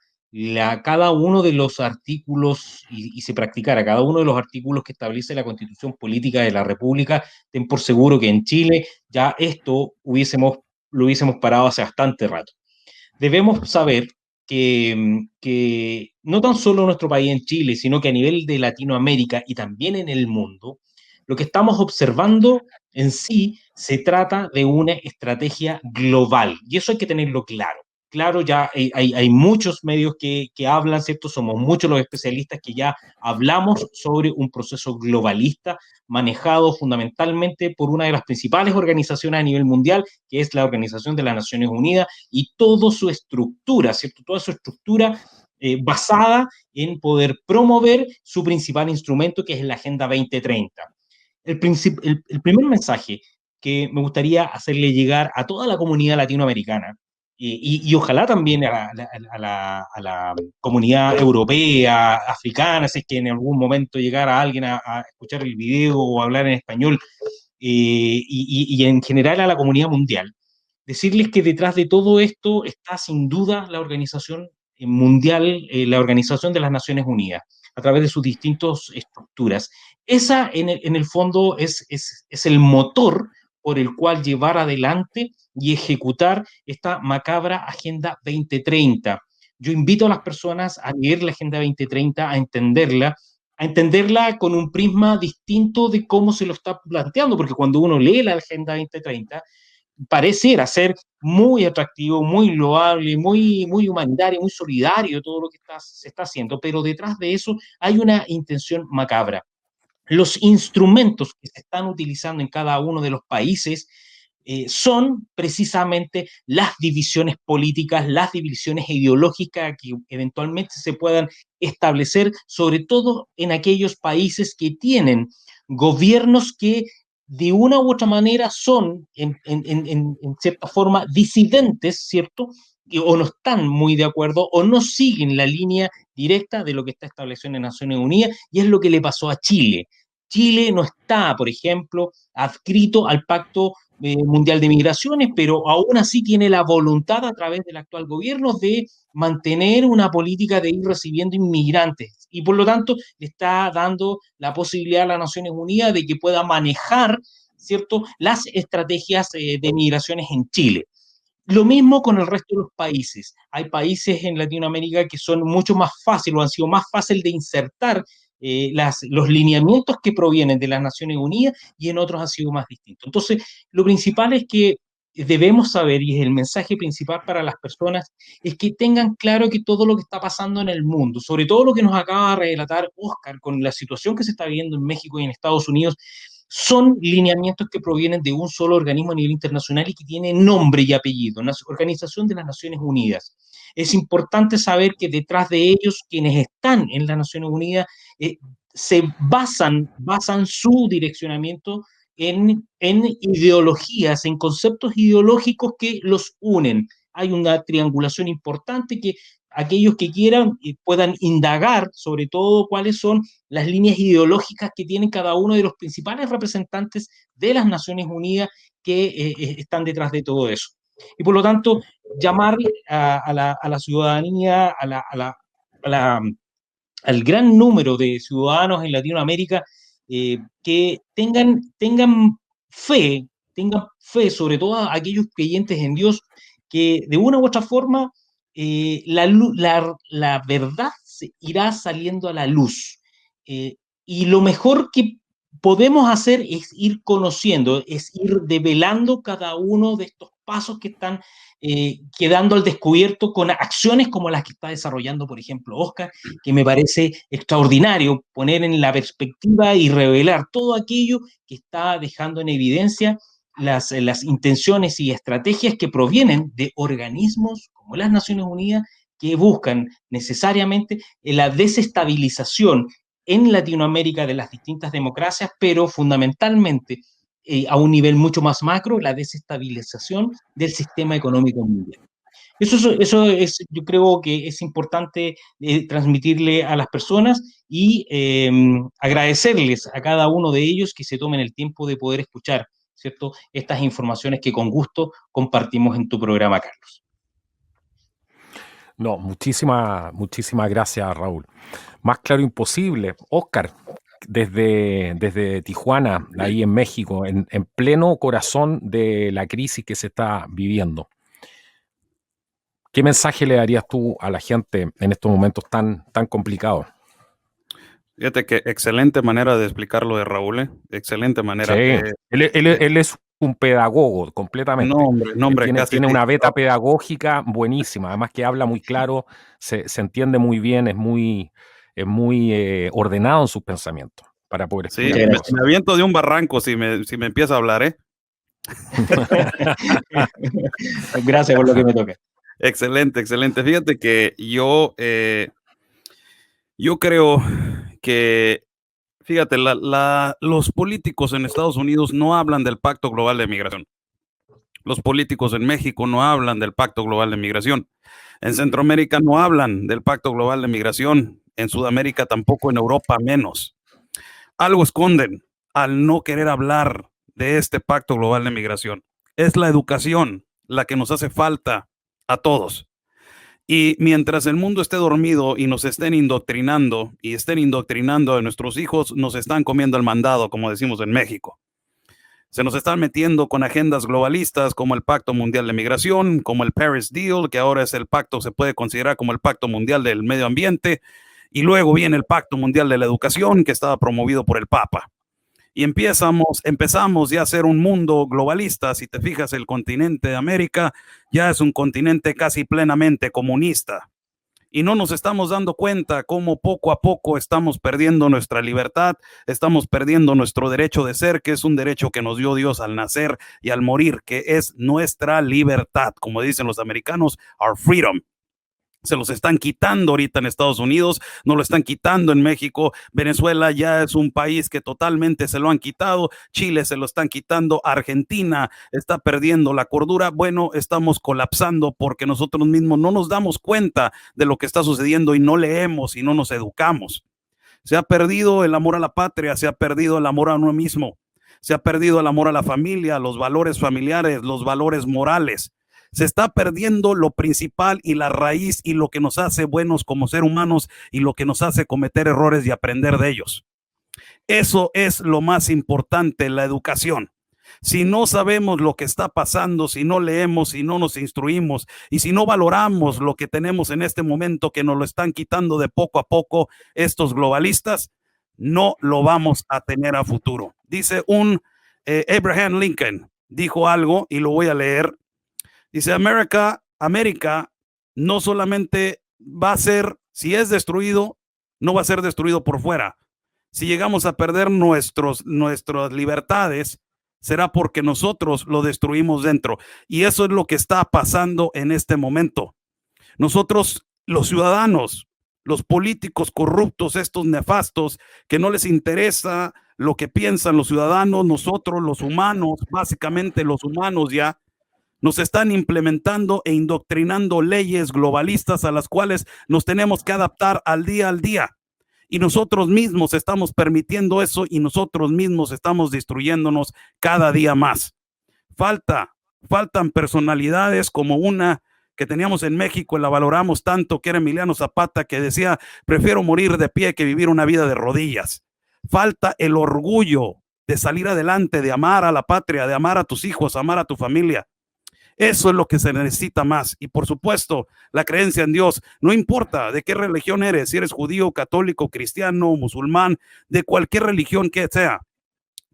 cada uno de los artículos y se practicara cada uno de los artículos que establece la Constitución Política de la República, ten por seguro que en Chile ya lo hubiésemos parado hace bastante rato. Debemos saber que no tan solo nuestro país en Chile, sino que a nivel de Latinoamérica y también en el mundo, lo que estamos observando en sí se trata de una estrategia global. Y eso hay que tenerlo claro. Claro, ya hay muchos medios que hablan, ¿cierto? Somos muchos los especialistas que ya hablamos sobre un proceso globalista manejado fundamentalmente por una de las principales organizaciones a nivel mundial, que es la Organización de las Naciones Unidas, y toda su estructura, ¿cierto? Toda su estructura basada en poder promover su principal instrumento, que es la Agenda 2030. El primer mensaje que me gustaría hacerle llegar a toda la comunidad latinoamericana y ojalá también a la comunidad europea, africana, si es que en algún momento llegara alguien a escuchar el video o hablar en español, y en general a la comunidad mundial, decirles que detrás de todo esto está sin duda la organización mundial, la Organización de las Naciones Unidas, a través de sus distintas estructuras. Esa, en el fondo, es el motor por el cual llevar adelante y ejecutar esta macabra Agenda 2030. Yo invito a las personas a leer la Agenda 2030, a entenderla con un prisma distinto de cómo se lo está planteando, porque cuando uno lee la Agenda 2030, pareciera ser muy atractivo, muy loable, muy humanitario, muy solidario todo lo que se está haciendo, pero detrás de eso hay una intención macabra. Los instrumentos que se están utilizando en cada uno de los países son precisamente las divisiones políticas, las divisiones ideológicas que eventualmente se puedan establecer, sobre todo en aquellos países que tienen gobiernos que de una u otra manera son, en cierta forma, disidentes, ¿cierto? O no están muy de acuerdo o no siguen la línea directa de lo que está establecido en Naciones Unidas, y es lo que le pasó a Chile. Chile no está, por ejemplo, adscrito al Pacto Mundial de Migraciones, pero aún así tiene la voluntad a través del actual gobierno de mantener una política de ir recibiendo inmigrantes, y por lo tanto le está dando la posibilidad a las Naciones Unidas de que pueda manejar, ¿cierto?, las estrategias de migraciones en Chile. Lo mismo con el resto de los países. Hay países en Latinoamérica que son mucho más fáciles o han sido más fáciles de insertar los lineamientos que provienen de las Naciones Unidas, y en otros ha sido más distinto. Entonces, lo principal es que debemos saber, y es el mensaje principal para las personas, es que tengan claro que todo lo que está pasando en el mundo, sobre todo lo que nos acaba de relatar Oscar con la situación que se está viviendo en México y en Estados Unidos, son lineamientos que provienen de un solo organismo a nivel internacional y que tiene nombre y apellido, Organización de las Naciones Unidas. Es importante saber que detrás de ellos, quienes están en las Naciones Unidas, basan su direccionamiento en ideologías, en conceptos ideológicos que los unen. Hay una triangulación importante que aquellos que quieran puedan indagar sobre todo cuáles son las líneas ideológicas que tienen cada uno de los principales representantes de las Naciones Unidas que están detrás de todo eso. Y por lo tanto, llamar a la ciudadanía, al gran número de ciudadanos en Latinoamérica que tengan fe, sobre todo a aquellos creyentes en Dios, que de una u otra forma la verdad irá saliendo a la luz. Y lo mejor que podemos hacer es ir conociendo, es ir develando cada uno de estos pasos que están quedando al descubierto con acciones como las que está desarrollando, por ejemplo, Oscar, que me parece extraordinario poner en la perspectiva y revelar todo aquello que está dejando en evidencia las intenciones y estrategias que provienen de organismos como las Naciones Unidas que buscan necesariamente la desestabilización en Latinoamérica de las distintas democracias, pero fundamentalmente a un nivel mucho más macro, la desestabilización del sistema económico mundial. Eso es, yo creo que es importante transmitirle a las personas y agradecerles a cada uno de ellos que se tomen el tiempo de poder escuchar, ¿cierto?, estas informaciones que con gusto compartimos en tu programa, Carlos. No, muchísimas gracias, Raúl. Más claro imposible. Oscar, desde Tijuana, ahí en México, en pleno corazón de la crisis que se está viviendo, ¿qué mensaje le darías tú a la gente en estos momentos tan complicados? Fíjate que excelente manera de explicarlo de Raúl, ¿eh? Excelente manera. Sí, él es un pedagogo completamente. No, hombre, Tiene una beta pedagógica buenísima, además que habla muy claro, se entiende muy bien, es muy ordenado en sus pensamientos para poder explicar. Sí, me aviento de un barranco si me empieza a hablar, ¿eh? Gracias por lo que me toca. Excelente. Fíjate que yo creo que, fíjate, los políticos en Estados Unidos no hablan del Pacto Global de Migración. Los políticos en México no hablan del Pacto Global de Migración. En Centroamérica no hablan del Pacto Global de Migración. En Sudamérica tampoco, en Europa menos. Algo esconden al no querer hablar de este Pacto Global de Migración. Es la educación la que nos hace falta a todos. Y mientras el mundo esté dormido y nos estén indoctrinando a nuestros hijos, nos están comiendo el mandado, como decimos en México. Se nos están metiendo con agendas globalistas como el Pacto Mundial de Migración, como el Paris Deal, que ahora es el pacto, se puede considerar como el Pacto Mundial del Medio Ambiente, y luego viene el Pacto Mundial de la Educación, que estaba promovido por el Papa. Y empezamos ya a ser un mundo globalista. Si te fijas, el continente de América ya es un continente casi plenamente comunista. Y no nos estamos dando cuenta cómo poco a poco estamos perdiendo nuestra libertad, estamos perdiendo nuestro derecho de ser, que es un derecho que nos dio Dios al nacer y al morir, que es nuestra libertad, como dicen los americanos, our freedom. Se los están quitando ahorita en Estados Unidos, no lo están quitando en México. Venezuela ya es un país que totalmente se lo han quitado. Chile se lo están quitando. Argentina está perdiendo la cordura. Bueno, estamos colapsando porque nosotros mismos no nos damos cuenta de lo que está sucediendo y no leemos y no nos educamos. Se ha perdido el amor a la patria, se ha perdido el amor a uno mismo, se ha perdido el amor a la familia, los valores familiares, los valores morales. Se está perdiendo lo principal y la raíz y lo que nos hace buenos como seres humanos y lo que nos hace cometer errores y aprender de ellos. Eso es lo más importante, la educación. Si no sabemos lo que está pasando, si no leemos, si no nos instruimos y si no valoramos lo que tenemos en este momento que nos lo están quitando de poco a poco estos globalistas, no lo vamos a tener a futuro. Dice Abraham Lincoln, dijo algo y lo voy a leer. Dice, América no solamente va a ser, si es destruido, no va a ser destruido por fuera. Si llegamos a perder nuestras libertades, será porque nosotros lo destruimos dentro. Y eso es lo que está pasando en este momento. Nosotros, los ciudadanos, los políticos corruptos, estos nefastos, que no les interesa lo que piensan los ciudadanos, nosotros los humanos, básicamente los humanos ya, nos están implementando e indoctrinando leyes globalistas a las cuales nos tenemos que adaptar al día. Y nosotros mismos estamos permitiendo eso y nosotros mismos estamos destruyéndonos cada día más. Faltan personalidades como una que teníamos en México y la valoramos tanto, que era Emiliano Zapata, que decía, prefiero morir de pie que vivir una vida de rodillas. Falta el orgullo de salir adelante, de amar a la patria, de amar a tus hijos, amar a tu familia. Eso es lo que se necesita más. Y por supuesto, la creencia en Dios, no importa de qué religión eres, si eres judío, católico, cristiano, musulmán, de cualquier religión que sea.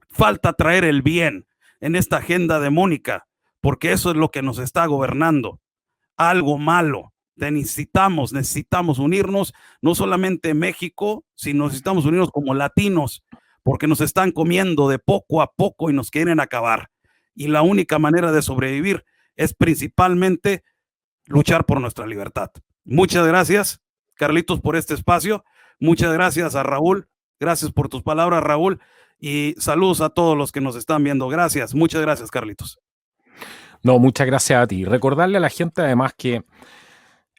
Falta traer el bien en esta agenda demónica, porque eso es lo que nos está gobernando. Algo malo. Necesitamos unirnos, no solamente México, sino necesitamos unirnos como latinos, porque nos están comiendo de poco a poco y nos quieren acabar. Y la única manera de sobrevivir es principalmente luchar por nuestra libertad. Muchas gracias, Carlitos, por este espacio. Muchas gracias a Raúl. Gracias por tus palabras, Raúl. Y saludos a todos los que nos están viendo. Gracias. Muchas gracias, Carlitos. No, muchas gracias a ti. Recordarle a la gente además que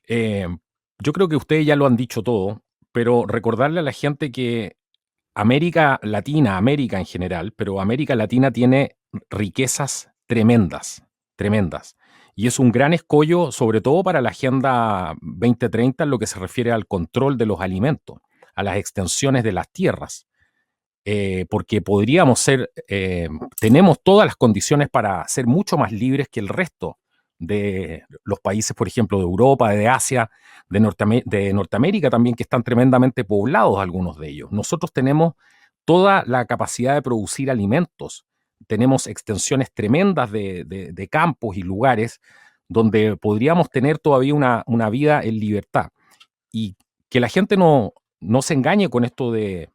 yo creo que ustedes ya lo han dicho todo, pero recordarle a la gente que América Latina, América en general, pero América Latina tiene riquezas tremendas, tremendas. Y es un gran escollo, sobre todo para la Agenda 2030 en lo que se refiere al control de los alimentos, a las extensiones de las tierras. Porque podríamos ser, tenemos todas las condiciones para ser mucho más libres que el resto de los países, por ejemplo, de Europa, de Asia, de Norteamérica también, que están tremendamente poblados algunos de ellos. Nosotros tenemos toda la capacidad de producir alimentos, tenemos extensiones tremendas de campos y lugares donde podríamos tener todavía una vida en libertad. Y que la gente no se engañe con esto de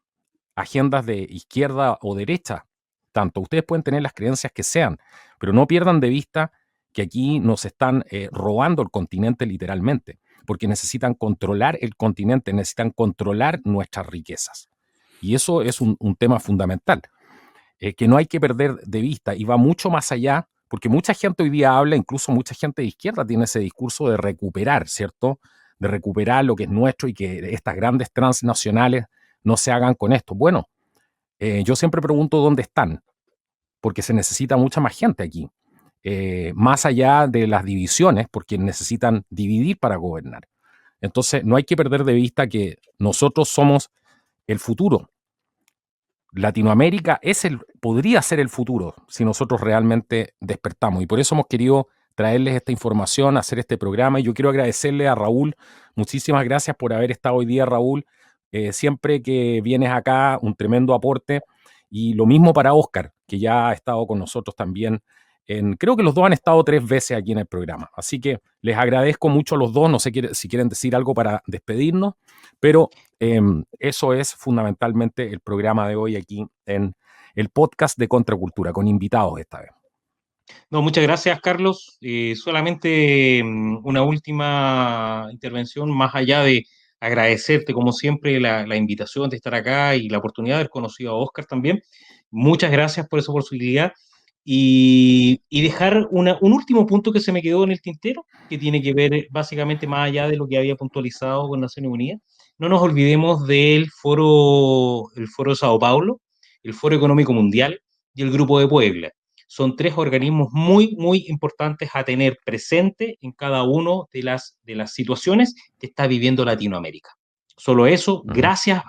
agendas de izquierda o derecha, tanto. Ustedes pueden tener las creencias que sean, pero no pierdan de vista que aquí nos están robando el continente literalmente, porque necesitan controlar el continente, necesitan controlar nuestras riquezas. Y eso es un tema fundamental, que no hay que perder de vista y va mucho más allá, porque mucha gente hoy día habla, incluso mucha gente de izquierda tiene ese discurso de recuperar, ¿cierto? De recuperar lo que es nuestro y que estas grandes transnacionales no se hagan con esto. Bueno, yo siempre pregunto dónde están, porque se necesita mucha más gente aquí, más allá de las divisiones, porque necesitan dividir para gobernar. Entonces, no hay que perder de vista que nosotros somos el futuro. Latinoamérica podría ser el futuro si nosotros realmente despertamos. Y por eso hemos querido traerles esta información, hacer este programa. Y yo quiero agradecerle a Raúl. Muchísimas gracias por haber estado hoy día, Raúl. Siempre que vienes acá, un tremendo aporte. Y lo mismo para Óscar, que ya ha estado con nosotros también. Creo que los dos han estado 3 veces aquí en el programa. Así que les agradezco mucho a los dos. No sé si quieren decir algo para despedirnos, pero eso es fundamentalmente el programa de hoy aquí en el podcast de Contracultura, con invitados esta vez. No, muchas gracias, Carlos. Solamente una última intervención, más allá de agradecerte, como siempre, la invitación de estar acá y la oportunidad de haber conocido a Óscar también. Muchas gracias por esa posibilidad. Y dejar un último punto que se me quedó en el tintero, que tiene que ver básicamente más allá de lo que había puntualizado con Naciones Unidas. No nos olvidemos del el Foro de Sao Paulo, el Foro Económico Mundial y el Grupo de Puebla. Son 3 organismos muy, muy importantes a tener presente en cada una de las situaciones que está viviendo Latinoamérica. Solo eso. Gracias,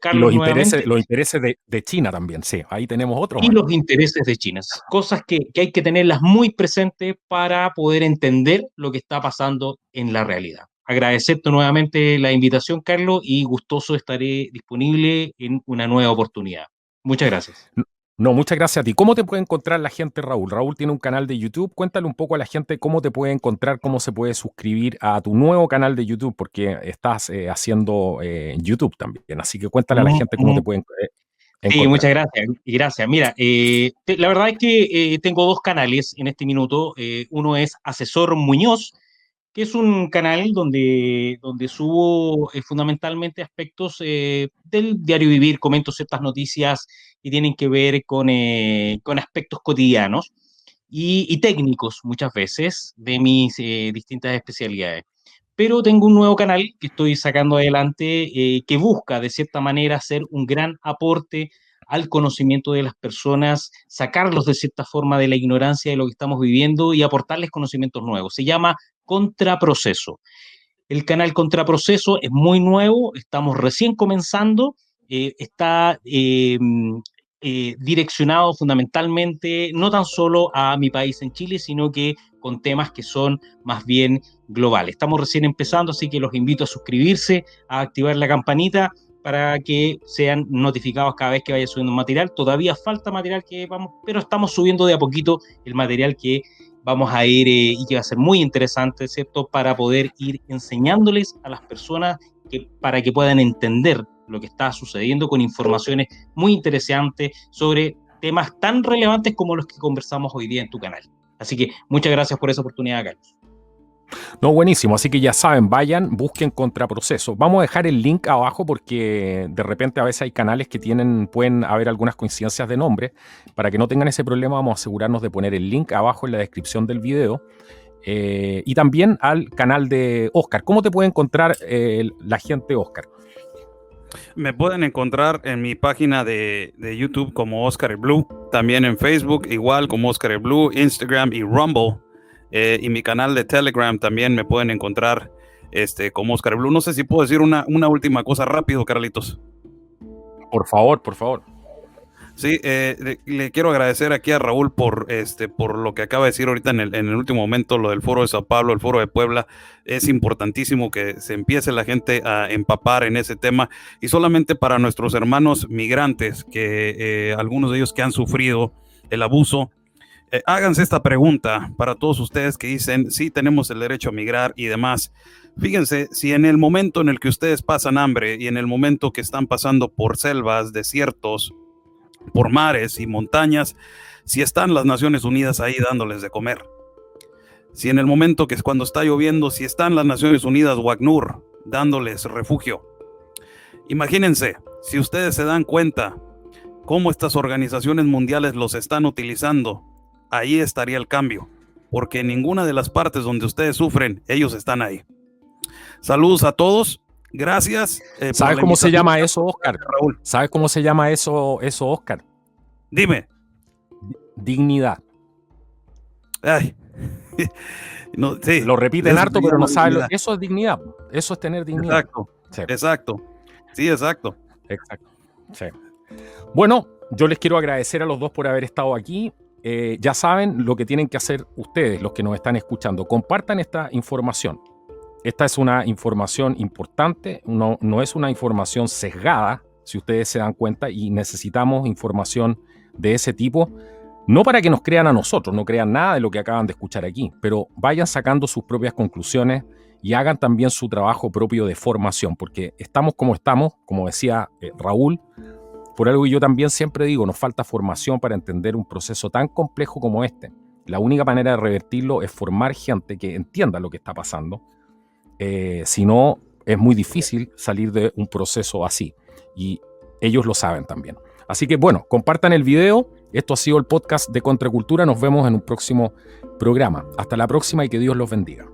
Carlos, nuevamente. Los intereses de China también, sí. Ahí tenemos otro. Y los intereses de China. Cosas que hay que tenerlas muy presentes para poder entender lo que está pasando en la realidad. Agradecerte nuevamente la invitación, Carlos, y gustoso estaré disponible en una nueva oportunidad. Muchas gracias. No, muchas gracias a ti. ¿Cómo te puede encontrar la gente, Raúl? Raúl tiene un canal de YouTube. Cuéntale un poco a la gente cómo te puede encontrar, cómo se puede suscribir a tu nuevo canal de YouTube, porque estás haciendo YouTube también. Así que cuéntale a la gente cómo te pueden encontrar. Sí, muchas gracias. Y gracias. Mira, la verdad es que tengo 2 canales en este minuto. Uno es Asesor Muñoz que es un canal donde subo fundamentalmente aspectos del diario vivir, comento ciertas noticias que tienen que ver con aspectos cotidianos y técnicos muchas veces de mis distintas especialidades. Pero tengo un nuevo canal que estoy sacando adelante que busca de cierta manera hacer un gran aporte al conocimiento de las personas, sacarlos de cierta forma de la ignorancia de lo que estamos viviendo y aportarles conocimientos nuevos. Se llama Contraproceso. El canal Contraproceso es muy nuevo, estamos recién comenzando, está direccionado fundamentalmente no tan solo a mi país en Chile, sino que con temas que son más bien globales. Estamos recién empezando, así que los invito a suscribirse, a activar la campanita para que sean notificados cada vez que vaya subiendo material. Todavía falta material que vamos, pero estamos subiendo de a poquito el material que vamos a ir y que va a ser muy interesante, ¿cierto? Para poder ir enseñándoles a las personas para que puedan entender lo que está sucediendo con informaciones muy interesantes sobre temas tan relevantes como los que conversamos hoy día en tu canal. Así que muchas gracias por esa oportunidad, Carlos. No, buenísimo. Así que ya saben, vayan, busquen Contraproceso. Vamos a dejar el link abajo porque de repente a veces hay canales que pueden haber algunas coincidencias de nombre. Para que no tengan ese problema, vamos a asegurarnos de poner el link abajo en la descripción del video. Y también al canal de Oscar. ¿Cómo te puede encontrar la gente, Oscar? Me pueden encontrar en mi página de YouTube como Oscar el Blue, también en Facebook igual como Oscar el Blue, Instagram y Rumble, y mi canal de Telegram también me pueden encontrar como Oscar el Blue. No sé si puedo decir una última cosa rápido, Carlitos. Por favor, por favor. Sí, le quiero agradecer aquí a Raúl por lo que acaba de decir ahorita en el último momento, lo del Foro de Sao Paulo, el Foro de Puebla. Es importantísimo que se empiece la gente a empapar en ese tema, y solamente para nuestros hermanos migrantes, que algunos de ellos que han sufrido el abuso, háganse esta pregunta para todos ustedes que dicen, sí, tenemos el derecho a migrar y demás. Fíjense, si en el momento en el que ustedes pasan hambre y en el momento que están pasando por selvas, desiertos, por mares y montañas, si están las Naciones Unidas ahí dándoles de comer, si en el momento que es cuando está lloviendo, si están las Naciones Unidas o ACNUR dándoles refugio, imagínense, si ustedes se dan cuenta cómo estas organizaciones mundiales los están utilizando, ahí estaría el cambio, porque en ninguna de las partes donde ustedes sufren, ellos están ahí. Saludos a todos. Gracias. ¿Sabes cómo se llama eso, Oscar? Raúl. ¿Sabes cómo se llama eso, Oscar? Dime. Dignidad. Ay. No, sí. Lo repiten harto, pero no saben. Eso es dignidad. Eso es tener dignidad. Exacto. Sí. Exacto. Sí, exacto. Exacto. Sí. Bueno, yo les quiero agradecer a los dos por haber estado aquí. Ya saben lo que tienen que hacer ustedes, los que nos están escuchando. Compartan esta información. Esta es una información importante, no es una información sesgada, si ustedes se dan cuenta, y necesitamos información de ese tipo, no para que nos crean a nosotros, no crean nada de lo que acaban de escuchar aquí, pero vayan sacando sus propias conclusiones y hagan también su trabajo propio de formación, porque estamos, como decía Raúl, por algo que yo también siempre digo, nos falta formación para entender un proceso tan complejo como este. La única manera de revertirlo es formar gente que entienda lo que está pasando. Si no, es muy difícil salir de un proceso así, y ellos lo saben también. Así que bueno, compartan el video. Esto ha sido el podcast de Contracultura. Nos vemos en un próximo programa. Hasta la próxima y que Dios los bendiga.